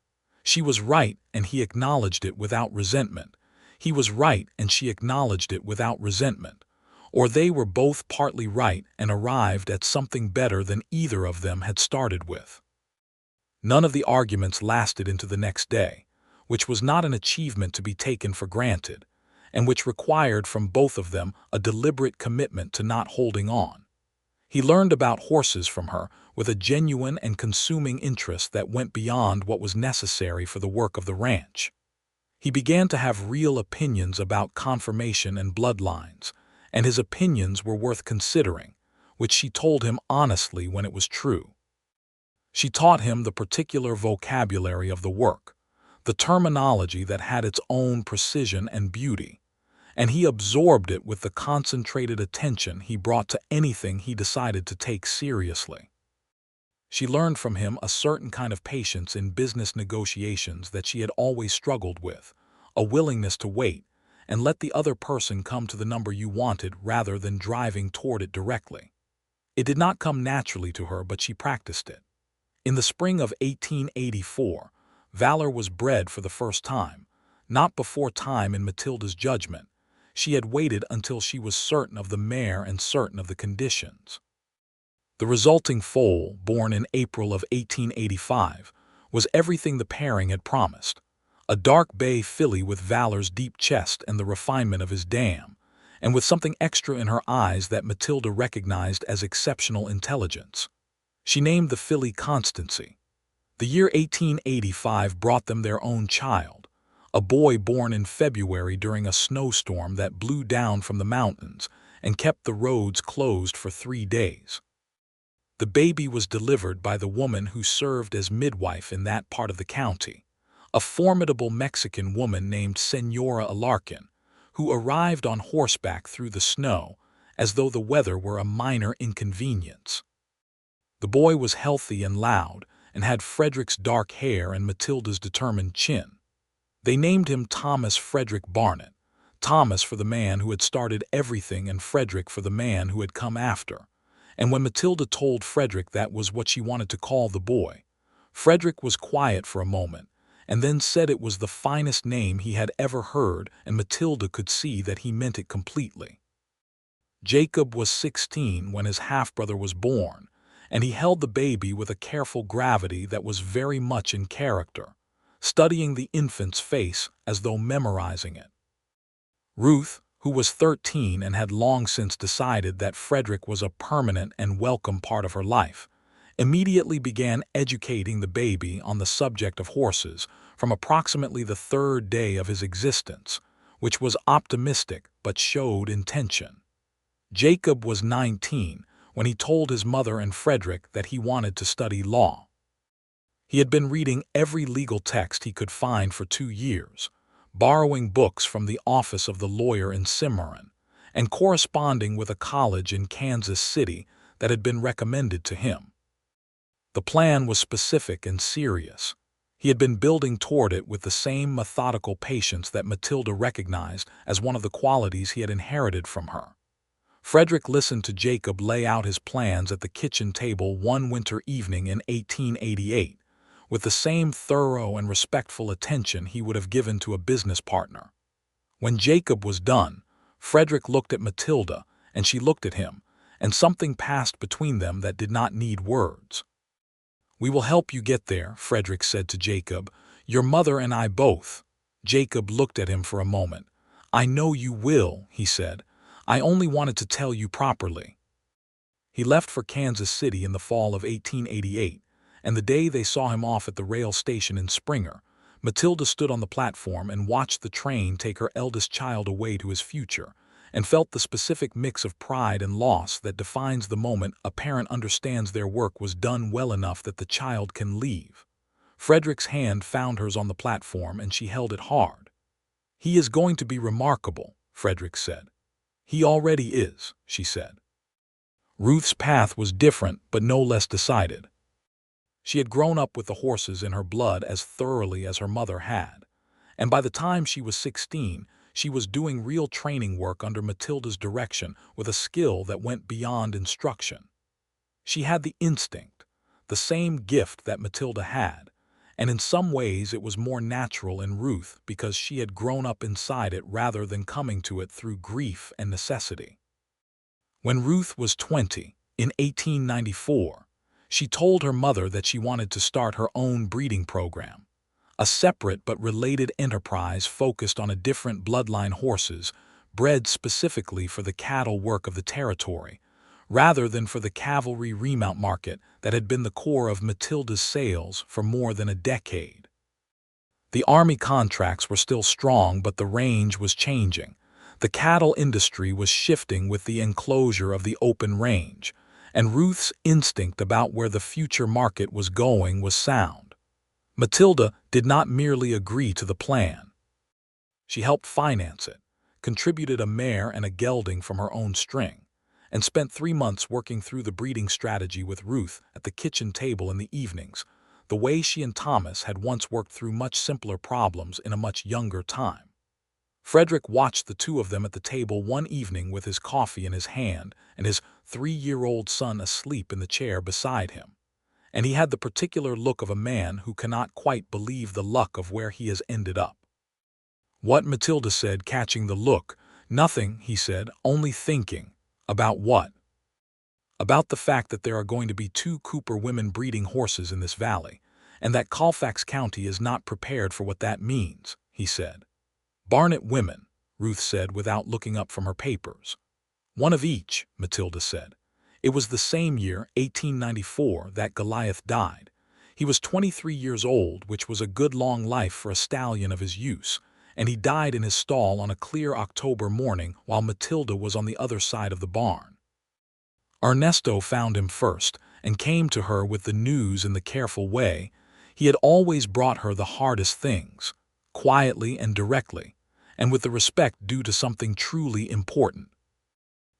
She was right, and he acknowledged it without resentment. He was right, and she acknowledged it without resentment. Or they were both partly right and arrived at something better than either of them had started with. None of the arguments lasted into the next day, which was not an achievement to be taken for granted, and which required from both of them a deliberate commitment to not holding on. He learned about horses from her with a genuine and consuming interest that went beyond what was necessary for the work of the ranch. He began to have real opinions about conformation and bloodlines, and his opinions were worth considering, which she told him honestly when it was true. She taught him the particular vocabulary of the work, the terminology that had its own precision and beauty, and he absorbed it with the concentrated attention he brought to anything he decided to take seriously. She learned from him a certain kind of patience in business negotiations that she had always struggled with, a willingness to wait and let the other person come to the number you wanted rather than driving toward it directly. It did not come naturally to her, but she practiced it. In the spring of 1884, Valor was bred for the first time, not before time in Matilda's judgment. She had waited until she was certain of the mare and certain of the conditions. The resulting foal, born in April of 1885, was everything the pairing had promised, A dark bay filly with Valor's deep chest and the refinement of his dam, and with something extra in her eyes that Matilda recognized as exceptional intelligence. She named the filly Constancy. The year 1885 brought them their own child, a boy born in February during a snowstorm that blew down from the mountains and kept the roads closed for 3 days. The baby was delivered by the woman who served as midwife in that part of the county, a formidable Mexican woman named Señora Alarcon, who arrived on horseback through the snow as though the weather were a minor inconvenience. The boy was healthy and loud, and had Frederick's dark hair and Matilda's determined chin. They named him Thomas Frederick Barnett, Thomas for the man who had started everything and Frederick for the man who had come after. And when Matilda told Frederick that was what she wanted to call the boy, Frederick was quiet for a moment, and then said it was the finest name he had ever heard, and Matilda could see that he meant it completely. Jacob was 16 when his half-brother was born, and he held the baby with a careful gravity that was very much in character, studying the infant's face as though memorizing it. Ruth, who was 13 and had long since decided that Frederick was a permanent and welcome part of her life, immediately began educating the baby on the subject of horses from approximately the 3rd day of his existence, which was optimistic but showed intention. Jacob was 19 when he told his mother and Frederick that he wanted to study law. He had been reading every legal text he could find for 2 years, borrowing books from the office of the lawyer in Cimarron, and corresponding with a college in Kansas City that had been recommended to him. The plan was specific and serious. He had been building toward it with the same methodical patience that Matilda recognized as one of the qualities he had inherited from her. Frederick listened to Jacob lay out his plans at the kitchen table one winter evening in 1888, with the same thorough and respectful attention he would have given to a business partner. When Jacob was done, Frederick looked at Matilda, and she looked at him, and something passed between them that did not need words. "We will help you get there," Frederick said to Jacob. "Your mother and I both." Jacob looked at him for a moment. "I know you will," he said. "I only wanted to tell you properly." He left for Kansas City in the fall of 1888, and the day they saw him off at the rail station in Springer, Matilda stood on the platform and watched the train take her eldest child away to his future, and felt the specific mix of pride and loss that defines the moment a parent understands their work was done well enough that the child can leave. Frederick's hand found hers on the platform, and she held it hard. "He is going to be remarkable," Frederick said. "He already is," she said. Ruth's path was different but no less decided. She had grown up with the horses in her blood as thoroughly as her mother had, and by the time she was 16, she was doing real training work under Matilda's direction with a skill that went beyond instruction. She had the instinct, the same gift that Matilda had, and in some ways it was more natural in Ruth because she had grown up inside it rather than coming to it through grief and necessity. When Ruth was 20, in 1894, she told her mother that she wanted to start her own breeding program, a separate but related enterprise focused on a different bloodline horses bred specifically for the cattle work of the territory, rather than for the cavalry remount market that had been the core of Matilda's sales for more than a decade. The Army contracts were still strong, but the range was changing. The cattle industry was shifting with the enclosure of the open range, and Ruth's instinct about where the future market was going was sound. Matilda did not merely agree to the plan. She helped finance it, contributed a mare and a gelding from her own string, and spent 3 months working through the breeding strategy with Ruth at the kitchen table in the evenings, the way she and Thomas had once worked through much simpler problems in a much younger time. Frederick watched the two of them at the table one evening with his coffee in his hand and his 3-year-old son asleep in the chair beside him, and he had the particular look of a man who cannot quite believe the luck of where he has ended up. "What?" Matilda said, catching the look. "Nothing," he said, "only thinking." "About what?" "About the fact that there are going to be 2 Cooper women breeding horses in this valley, and that Colfax County is not prepared for what that means," he said. "Barnett women," Ruth said without looking up from her papers. "One of each," Matilda said. "It was the same year, 1894, that Goliath died. He was 23 years old, which was a good long life for a stallion of his use, and he died in his stall on a clear October morning while Matilda was on the other side of the barn. Ernesto found him first and came to her with the news in the careful way he had always brought her the hardest things, quietly and directly, and with the respect due to something truly important.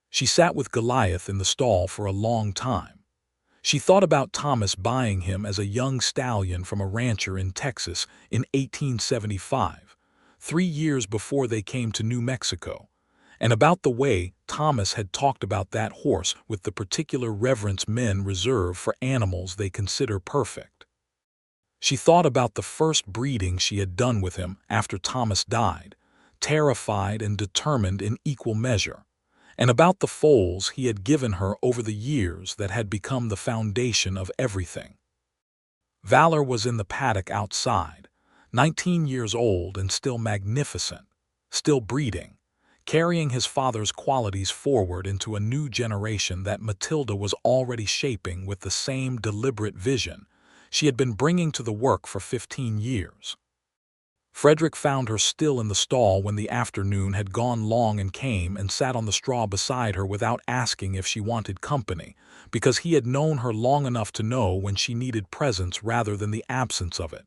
She sat with Goliath in the stall for a long time. She thought about Thomas buying him as a young stallion from a rancher in Texas in 1875, 3 years before they came to New Mexico, and about the way Thomas had talked about that horse with the particular reverence men reserve for animals they consider perfect. She thought about the first breeding she had done with him after Thomas died, terrified and determined in equal measure, and about the foals he had given her over the years that had become the foundation of everything. Valor was in the paddock outside, 19 years old and still magnificent, still breeding, carrying his father's qualities forward into a new generation that Matilda was already shaping with the same deliberate vision she had been bringing to the work for 15 years. Frederick found her still in the stall when the afternoon had gone long and came and sat on the straw beside her without asking if she wanted company, because he had known her long enough to know when she needed presence rather than the absence of it.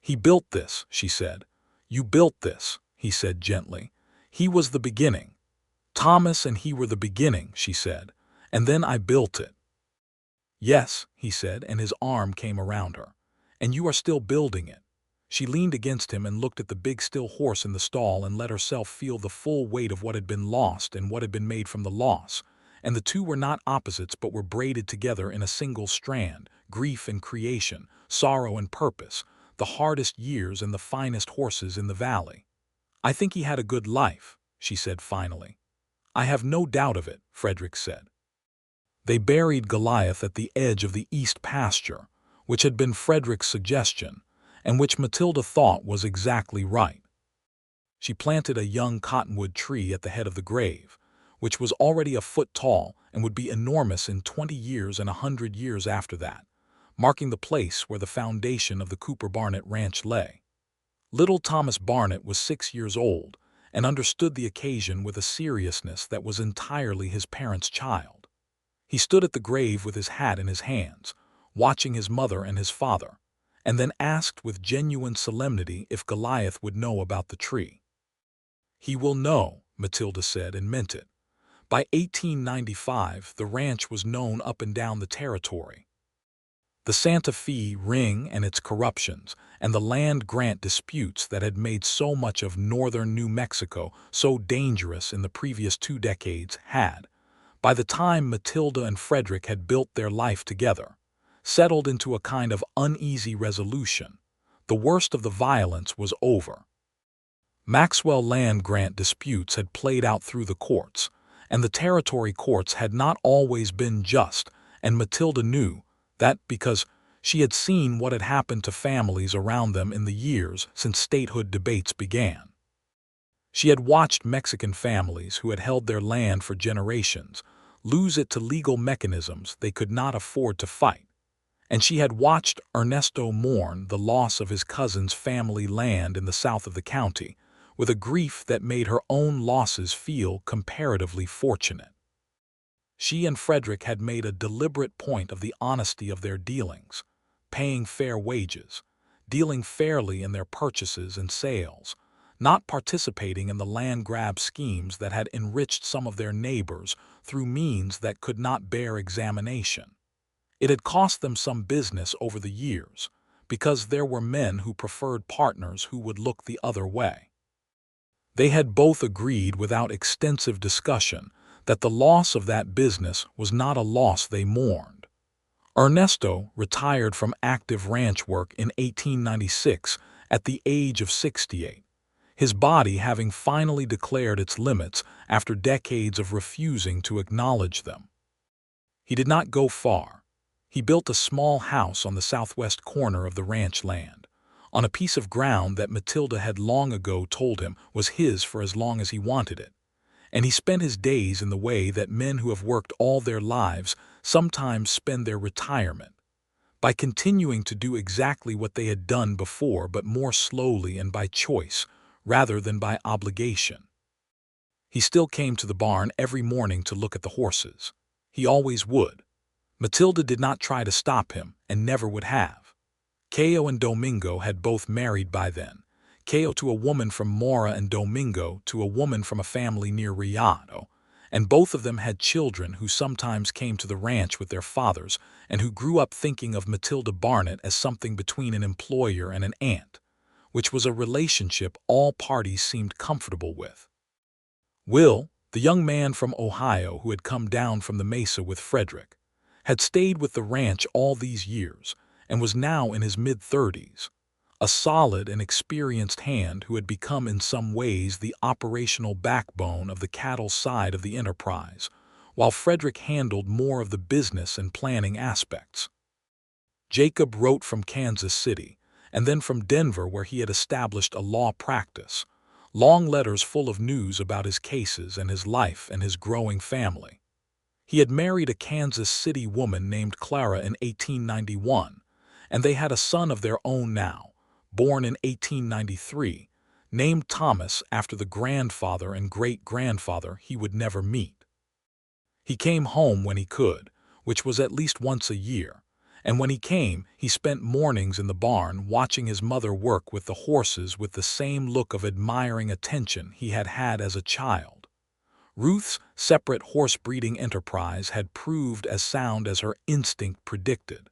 "He built this," she said. "You built this," he said gently. "He was the beginning. Thomas and he were the beginning," she said, "and then I built it." "Yes," he said, and his arm came around her. "And you are still building it." She leaned against him and looked at the big still horse in the stall and let herself feel the full weight of what had been lost and what had been made from the loss, and the two were not opposites but were braided together in a single strand, grief and creation, sorrow and purpose, the hardest years and the finest horses in the valley. "I think he had a good life," she said finally. "I have no doubt of it," Frederick said. They buried Goliath at the edge of the east pasture, which had been Frederick's suggestion, and which Matilda thought was exactly right. She planted a young cottonwood tree at the head of the grave, which was already a foot tall and would be enormous in 20 years and 100 years after that, marking the place where the foundation of the Cooper Barnett Ranch lay. Little Thomas Barnett was 6 years old and understood the occasion with a seriousness that was entirely his parents' child. He stood at the grave with his hat in his hands, watching his mother and his father, and then asked with genuine solemnity if Goliath would know about the tree. "He will know," Matilda said, and meant it. By 1895, the ranch was known up and down the territory. The Santa Fe ring and its corruptions, and the land grant disputes that had made so much of northern New Mexico so dangerous in the previous 2 decades had, by the time Matilda and Frederick had built their life together, settled into a kind of uneasy resolution. The worst of the violence was over. Maxwell land grant disputes had played out through the courts, and the territory courts had not always been just, and Matilda knew that because she had seen what had happened to families around them in the years since statehood debates began. She had watched Mexican families who had held their land for generations lose it to legal mechanisms they could not afford to fight, and she had watched Ernesto mourn the loss of his cousin's family land in the south of the county with a grief that made her own losses feel comparatively fortunate. She and Frederick had made a deliberate point of the honesty of their dealings, paying fair wages, dealing fairly in their purchases and sales, not participating in the land grab schemes that had enriched some of their neighbors through means that could not bear examination. It had cost them some business over the years, because there were men who preferred partners who would look the other way. They had both agreed without extensive discussion that the loss of that business was not a loss they mourned. Ernesto retired from active ranch work in 1896 at the age of 68, his body having finally declared its limits after decades of refusing to acknowledge them. He did not go far. He built a small house on the southwest corner of the ranch land, on a piece of ground that Matilda had long ago told him was his for as long as he wanted it. And he spent his days in the way that men who have worked all their lives sometimes spend their retirement, by continuing to do exactly what they had done before, but more slowly and by choice, rather than by obligation. He still came to the barn every morning to look at the horses. He always would. Matilda did not try to stop him, and never would have. Cayo and Domingo had both married by then, Cayo to a woman from Mora and Domingo to a woman from a family near Rayado, and both of them had children who sometimes came to the ranch with their fathers and who grew up thinking of Matilda Barnett as something between an employer and an aunt, which was a relationship all parties seemed comfortable with. Will, the young man from Ohio who had come down from the mesa with Frederick, had stayed with the ranch all these years and was now in his mid-30s, a solid and experienced hand who had become in some ways the operational backbone of the cattle side of the enterprise, while Frederick handled more of the business and planning aspects. Jacob wrote from Kansas City, and then from Denver where he had established a law practice, long letters full of news about his cases and his life and his growing family. He had married a Kansas City woman named Clara in 1891, and they had a son of their own now, born in 1893, named Thomas after the grandfather and great-grandfather he would never meet. He came home when he could, which was at least once a year, and when he came, he spent mornings in the barn watching his mother work with the horses with the same look of admiring attention he had had as a child. Ruth's separate horse-breeding enterprise had proved as sound as her instinct predicted.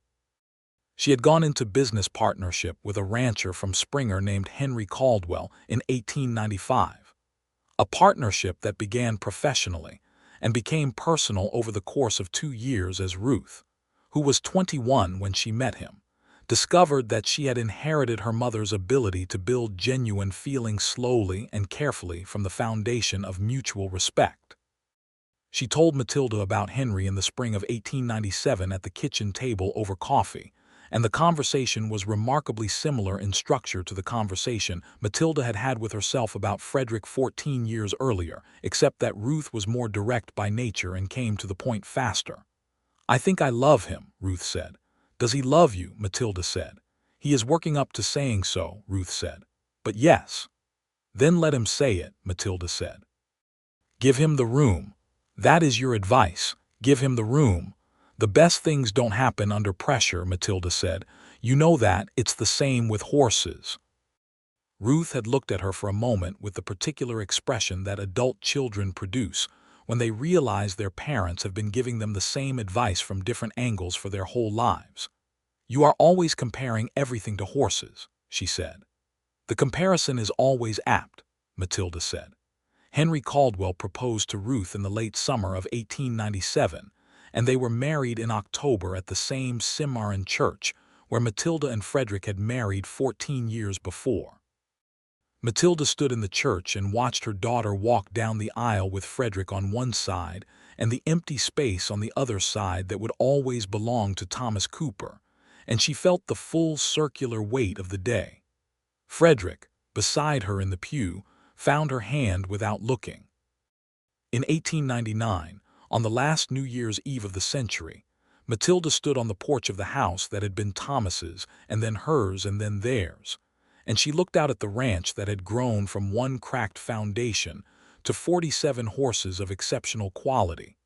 She had gone into business partnership with a rancher from Springer named Henry Caldwell in 1895, a partnership that began professionally and became personal over the course of 2 years as Ruth, who was 21 when she met him, discovered that she had inherited her mother's ability to build genuine feelings slowly and carefully from the foundation of mutual respect. She told Matilda about Henry in the spring of 1897 at the kitchen table over coffee, and the conversation was remarkably similar in structure to the conversation Matilda had had with herself about Frederick 14 years earlier, except that Ruth was more direct by nature and came to the point faster. "I think I love him," Ruth said. "Does he love you?" Matilda said. "He is working up to saying so," Ruth said. "But yes." "Then let him say it," Matilda said. "Give him the room. That is your advice. Give him the room. The best things don't happen under pressure," Matilda said. "You know that. It's the same with horses." Ruth had looked at her for a moment with the particular expression that adult children produce when they realize their parents have been giving them the same advice from different angles for their whole lives. "You are always comparing everything to horses," she said. "The comparison is always apt," Matilda said. Henry Caldwell proposed to Ruth in the late summer of 1897, and they were married in October at the same Cimarron church where Matilda and Frederick had married 14 years before. Matilda stood in the church and watched her daughter walk down the aisle with Frederick on one side and the empty space on the other side that would always belong to Thomas Cooper, and she felt the full circular weight of the day. Frederick, beside her in the pew, found her hand without looking. In 1899, on the last New Year's Eve of the century, Matilda stood on the porch of the house that had been Thomas's and then hers and then theirs, and she looked out at the ranch that had grown from one cracked foundation to 47 horses of exceptional quality,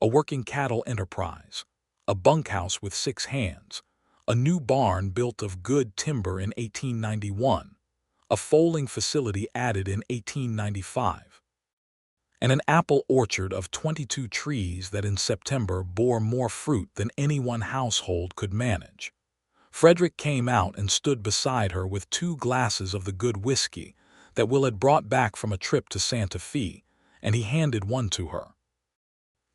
a working cattle enterprise, a bunkhouse with 6 hands, a new barn built of good timber in 1891, a foaling facility added in 1895, and an apple orchard of 22 trees that in September bore more fruit than any one household could manage. Frederick came out and stood beside her with 2 glasses of the good whiskey that Will had brought back from a trip to Santa Fe, and he handed one to her.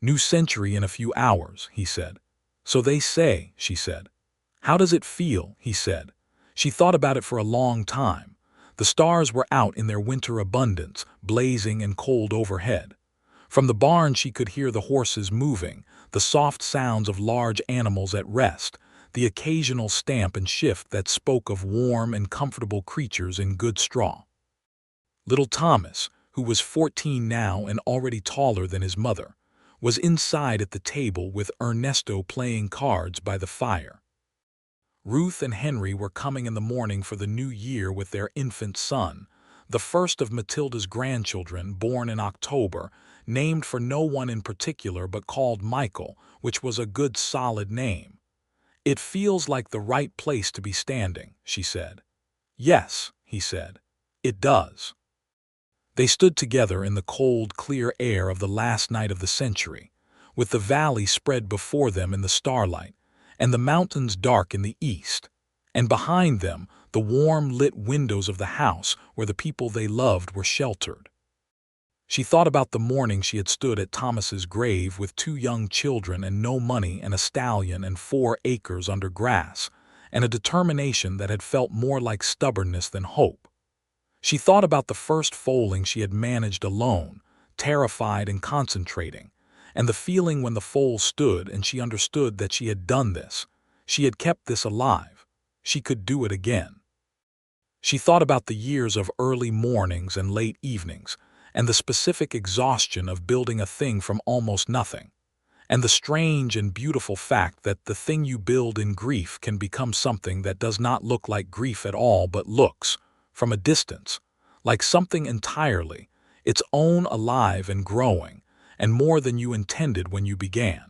"New century in a few hours," he said. "So they say," she said. "How does it feel?" he said. She thought about it for a long time. The stars were out in their winter abundance, blazing and cold overhead. From the barn she could hear the horses moving, the soft sounds of large animals at rest, the occasional stamp and shift that spoke of warm and comfortable creatures in good straw. Little Thomas, who was 14 now and already taller than his mother, was inside at the table with Ernesto playing cards by the fire. Ruth and Henry were coming in the morning for the new year with their infant son, the first of Matilda's grandchildren, born in October, named for no one in particular but called Michael, which was a good solid name. "It feels like the right place to be standing," she said. "Yes," he said, "it does." They stood together in the cold, clear air of the last night of the century, with the valley spread before them in the starlight, and the mountains dark in the east, and behind them the warm lit windows of the house where the people they loved were sheltered. She thought about the morning she had stood at Thomas's grave with 2 young children and no money and a stallion and 4 acres under grass, and a determination that had felt more like stubbornness than hope. She thought about the first foaling she had managed alone, terrified and concentrating, and the feeling when the foal stood and she understood that she had done this. She had kept this alive. She could do it again. She thought about the years of early mornings and late evenings, and the specific exhaustion of building a thing from almost nothing, and the strange and beautiful fact that the thing you build in grief can become something that does not look like grief at all but looks, from a distance, like something entirely, its own alive and growing, and more than you intended when you began.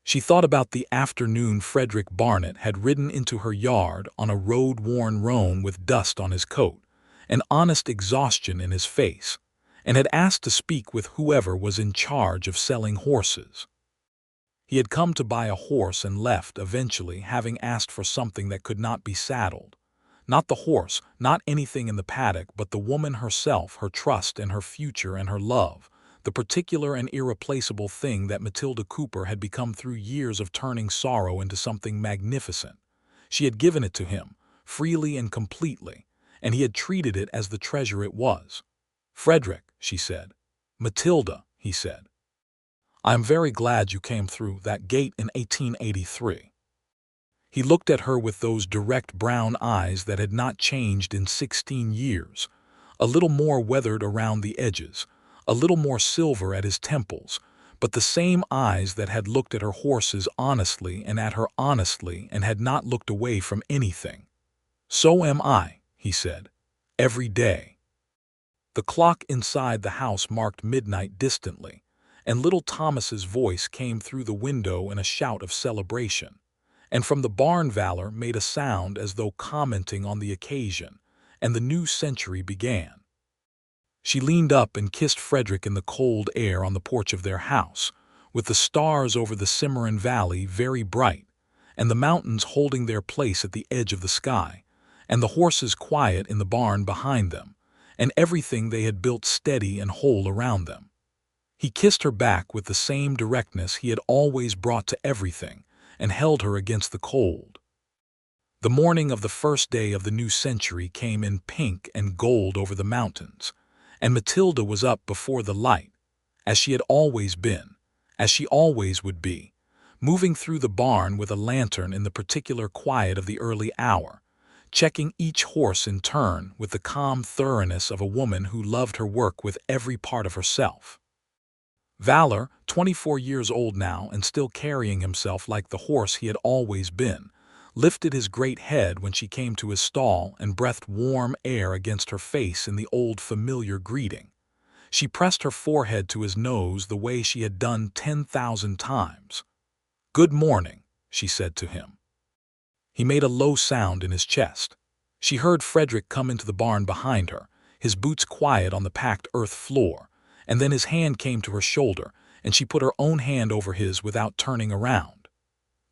She thought about the afternoon Frederick Barnett had ridden into her yard on a road-worn roan with dust on his coat, an honest exhaustion in his face, and had asked to speak with whoever was in charge of selling horses. He had come to buy a horse and left, eventually, having asked for something that could not be saddled. Not the horse, not anything in the paddock, but the woman herself, her trust and her future and her love, the particular and irreplaceable thing that Matilda Cooper had become through years of turning sorrow into something magnificent. She had given it to him, freely and completely, and he had treated it as the treasure it was. "Frederick," she said. "Matilda," he said. "I am very glad you came through that gate in 1883. He looked at her with those direct brown eyes that had not changed in 16 years, a little more weathered around the edges, a little more silver at his temples, but the same eyes that had looked at her horses honestly and at her honestly and had not looked away from anything. "So am I," he said, "every day." The clock inside the house marked midnight distantly, and little Thomas's voice came through the window in a shout of celebration, and from the barn Valor made a sound as though commenting on the occasion, and the new century began. She leaned up and kissed Frederick in the cold air on the porch of their house, with the stars over the Cimarron Valley very bright, and the mountains holding their place at the edge of the sky, and the horses quiet in the barn behind them, and everything they had built steady and whole around them. He kissed her back with the same directness he had always brought to everything, and held her against the cold. The morning of the first day of the new century came in pink and gold over the mountains, and Matilda was up before the light, as she had always been, as she always would be, moving through the barn with a lantern in the particular quiet of the early hour, checking each horse in turn with the calm thoroughness of a woman who loved her work with every part of herself. Valor, 24 years old now and still carrying himself like the horse he had always been, lifted his great head when she came to his stall and breathed warm air against her face in the old familiar greeting. She pressed her forehead to his nose the way she had done 10,000 times. "Good morning," she said to him. He made a low sound in his chest. She heard Frederick come into the barn behind her, his boots quiet on the packed earth floor, and then his hand came to her shoulder, and she put her own hand over his without turning around.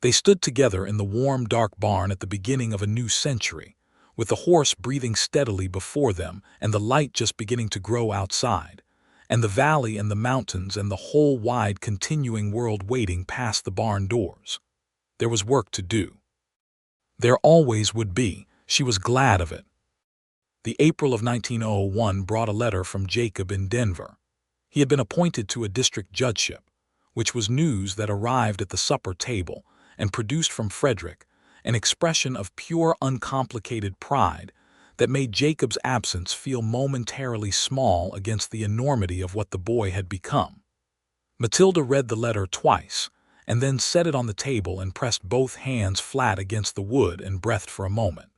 They stood together in the warm, dark barn at the beginning of a new century, with the horse breathing steadily before them and the light just beginning to grow outside, and the valley and the mountains and the whole wide continuing world waiting past the barn doors. There was work to do. There always would be. She was glad of it. The April of 1901 brought a letter from Jacob in Denver. He had been appointed to a district judgeship, which was news that arrived at the supper table and produced from Frederick an expression of pure uncomplicated pride that made Jacob's absence feel momentarily small against the enormity of what the boy had become. Matilda read the letter twice, and then set it on the table and pressed both hands flat against the wood and breathed for a moment.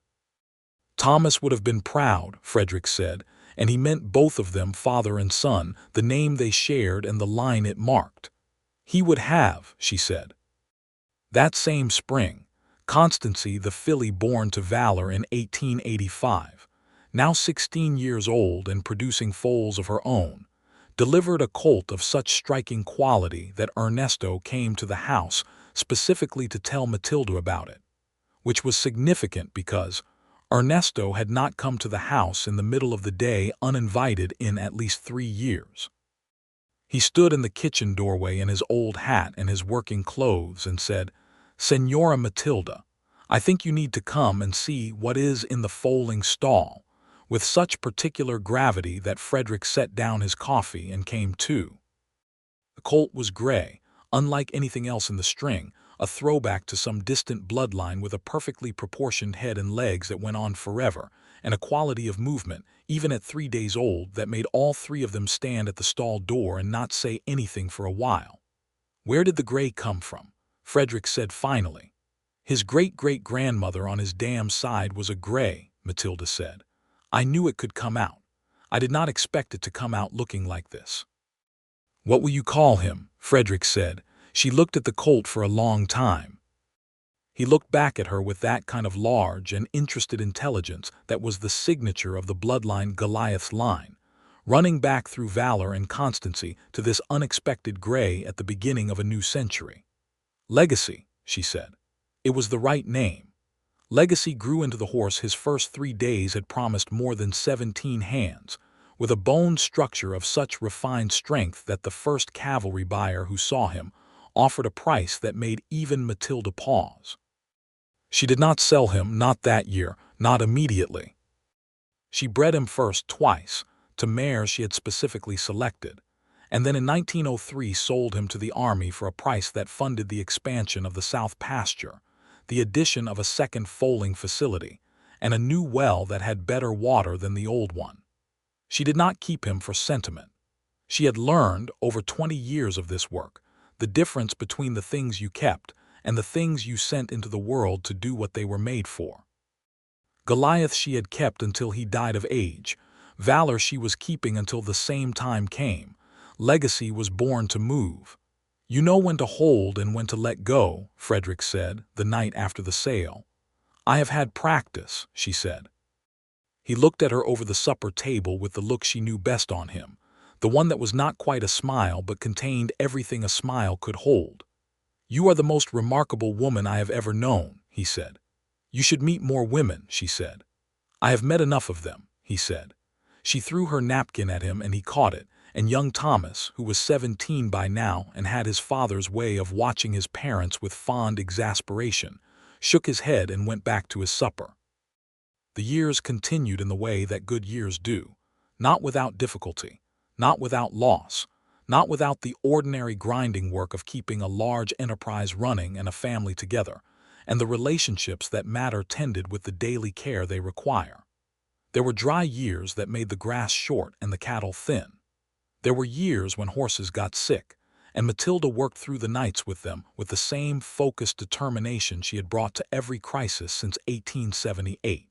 Thomas would have been proud, Frederick said, and he meant both of them, father and son, the name they shared and the line it marked. He would have, she said. That same spring, Constancy, the filly born to valor in 1885, now 16 years old and producing foals of her own, delivered a colt of such striking quality that Ernesto came to the house specifically to tell Matilda about it, which was significant because Ernesto had not come to the house in the middle of the day uninvited in at least 3 years. He stood in the kitchen doorway in his old hat and his working clothes and said, "Señora Matilda, I think you need to come and see what is in the foaling stall," with such particular gravity that Frederick set down his coffee and came too. The colt was gray, unlike anything else in the string, a throwback to some distant bloodline with a perfectly proportioned head and legs that went on forever, and a quality of movement, even at 3 days old, that made all three of them stand at the stall door and not say anything for a while. "Where did the gray come from?" Frederick said finally. "His great-great-grandmother on his dam's side was a gray," Matilda said. "I knew it could come out. I did not expect it to come out looking like this." "What will you call him?" Frederick said. She looked at the colt for a long time. He looked back at her with that kind of large and interested intelligence that was the signature of the bloodline Goliath's line, running back through valor and constancy to this unexpected gray at the beginning of a new century. "Legacy," she said. It was the right name. Legacy grew into the horse his first 3 days had promised more than 17 hands, with a bone structure of such refined strength that the first cavalry buyer who saw him offered a price that made even Matilda pause. She did not sell him, not that year, not immediately. She bred him first twice, to mares she had specifically selected, and then in 1903 sold him to the Army for a price that funded the expansion of the South Pasture, the addition of a second foaling facility, and a new well that had better water than the old one. She did not keep him for sentiment. She had learned, over 20 years of this work, the difference between the things you kept and the things you sent into the world to do what they were made for. Goliath she had kept until he died of age. Valor she was keeping until the same time came. Legacy was born to move. "You know when to hold and when to let go," Frederick said, the night after the sale. "I have had practice," she said. He looked at her over the supper table with the look she knew best on him, the one that was not quite a smile but contained everything a smile could hold. "You are the most remarkable woman I have ever known," he said. "You should meet more women," she said. "I have met enough of them," he said. She threw her napkin at him and he caught it, and young Thomas, who was 17 by now and had his father's way of watching his parents with fond exasperation, shook his head and went back to his supper. The years continued in the way that good years do, not without difficulty, not without loss, not without the ordinary grinding work of keeping a large enterprise running and a family together, and the relationships that matter tended with the daily care they require. There were dry years that made the grass short and the cattle thin. There were years when horses got sick, and Matilda worked through the nights with them with the same focused determination she had brought to every crisis since 1878.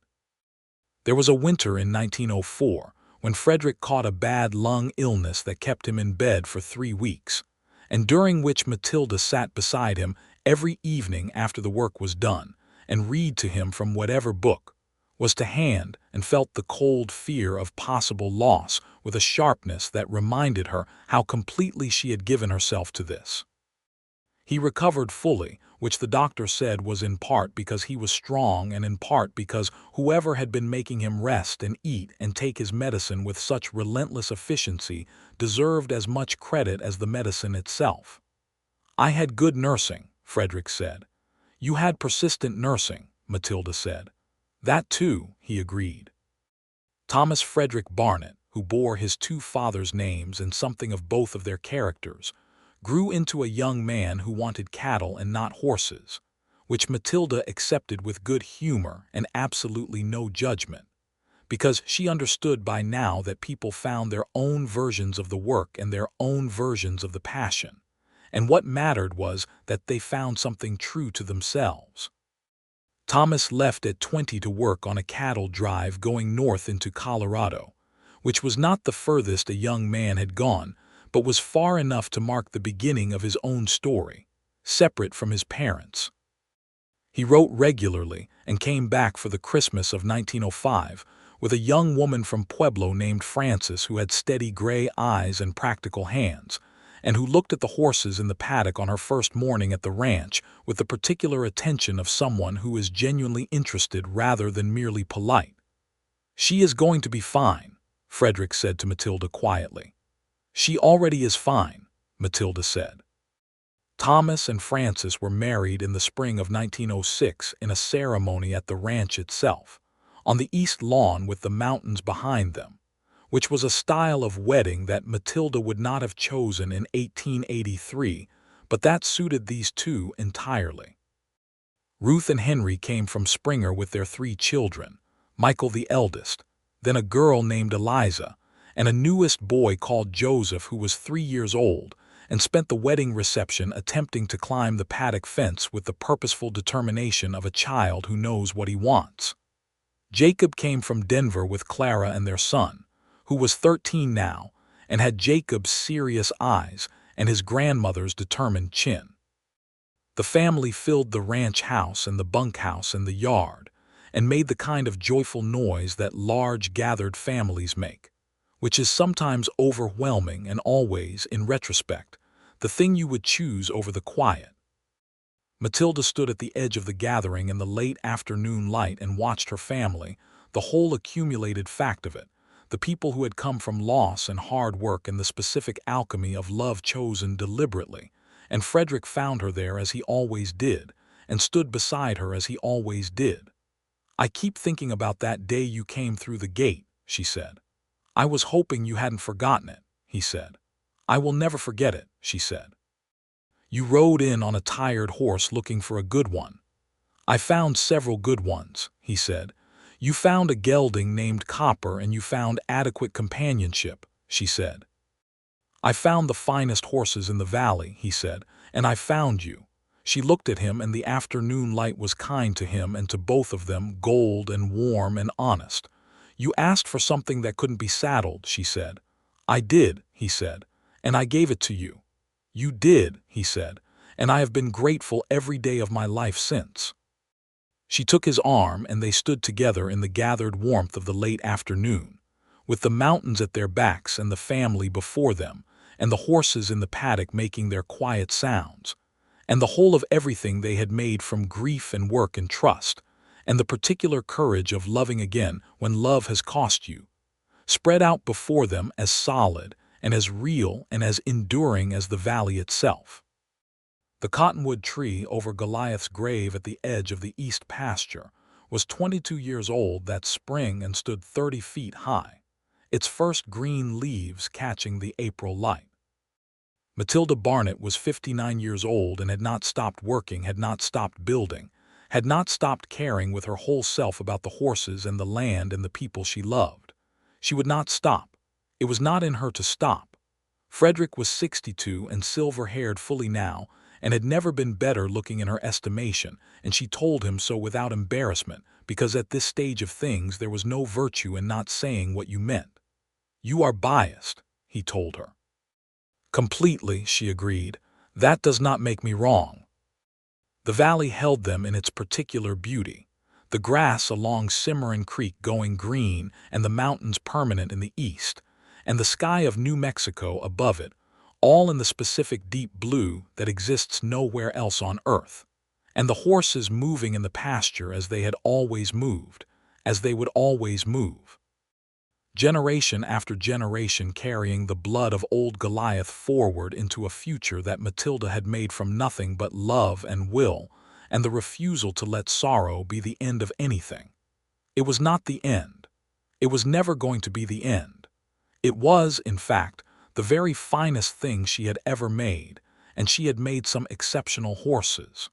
There was a winter in 1904 when Frederick caught a bad lung illness that kept him in bed for 3 weeks, and during which Matilda sat beside him every evening after the work was done, and read to him from whatever book was to hand, and felt the cold fear of possible loss with a sharpness that reminded her how completely she had given herself to this. He recovered fully, which the doctor said was in part because he was strong and in part because whoever had been making him rest and eat and take his medicine with such relentless efficiency deserved as much credit as the medicine itself. "I had good nursing," Frederick said. "You had persistent nursing," Matilda said. "That too," he agreed. Thomas Frederick Barnett who bore his two fathers' names and something of both of their characters, grew into a young man who wanted cattle and not horses, which Matilda accepted with good humor and absolutely no judgment, because she understood by now that people found their own versions of the work and their own versions of the passion, and what mattered was that they found something true to themselves. Thomas left at 20 to work on a cattle drive going north into Colorado, which was not the furthest a young man had gone, but was far enough to mark the beginning of his own story, separate from his parents. He wrote regularly and came back for the Christmas of 1905 with a young woman from Pueblo named Frances who had steady gray eyes and practical hands, and who looked at the horses in the paddock on her first morning at the ranch with the particular attention of someone who is genuinely interested rather than merely polite. "She is going to be fine," Frederick said to Matilda quietly. "She already is fine," Matilda said. Thomas and Frances were married in the spring of 1906 in a ceremony at the ranch itself, on the east lawn with the mountains behind them, which was a style of wedding that Matilda would not have chosen in 1883, but that suited these two entirely. Ruth and Henry came from Springer with their 3 children, Michael the eldest, then a girl named Eliza, and a newest boy called Joseph who was 3 years old, and spent the wedding reception attempting to climb the paddock fence with the purposeful determination of a child who knows what he wants. Jacob came from Denver with Clara and their son, who was 13 now, and had Jacob's serious eyes and his grandmother's determined chin. The family filled the ranch house and the bunkhouse and the yard, and made the kind of joyful noise that large gathered families make, which is sometimes overwhelming and always, in retrospect, the thing you would choose over the quiet. Matilda stood at the edge of the gathering in the late afternoon light and watched her family, the whole accumulated fact of it, the people who had come from loss and hard work and the specific alchemy of love chosen deliberately, and Frederick found her there as he always did, and stood beside her as he always did. "I keep thinking about that day you came through the gate," she said. "I was hoping you hadn't forgotten it," he said. "I will never forget it," she said. "You rode in on a tired horse looking for a good one." "I found several good ones," he said. "You found a gelding named Copper and you found adequate companionship," she said. "I found the finest horses in the valley," he said, "and I found you." She looked at him and the afternoon light was kind to him and to both of them, gold and warm and honest. "You asked for something that couldn't be saddled," she said. "I did," he said, "and I gave it to you." "You did," he said, "and I have been grateful every day of my life since." She took his arm and they stood together in the gathered warmth of the late afternoon, with the mountains at their backs and the family before them, and the horses in the paddock making their quiet sounds, and the whole of everything they had made from grief and work and trust, and the particular courage of loving again when love has cost you, spread out before them as solid and as real and as enduring as the valley itself. The cottonwood tree over Goliath's grave at the edge of the east pasture was 22 years old that spring and stood 30 feet high, its first green leaves catching the April light. Matilda Barnett was 59 years old and had not stopped working, had not stopped building, had not stopped caring with her whole self about the horses and the land and the people she loved. She would not stop. It was not in her to stop. Frederick was 62 and silver-haired fully now, and had never been better looking in her estimation, and she told him so without embarrassment, because at this stage of things there was no virtue in not saying what you meant. "You are biased," he told her. "Completely," she agreed. "That does not make me wrong." The valley held them in its particular beauty, the grass along Cimarron Creek going green and the mountains permanent in the east, and the sky of New Mexico above it, all in the specific deep blue that exists nowhere else on earth, and the horses moving in the pasture as they had always moved, as they would always move. Generation after generation carrying the blood of old Goliath forward into a future that Matilda had made from nothing but love and will, and the refusal to let sorrow be the end of anything. It was not the end. It was never going to be the end. It was, in fact, the very finest thing she had ever made, and she had made some exceptional horses.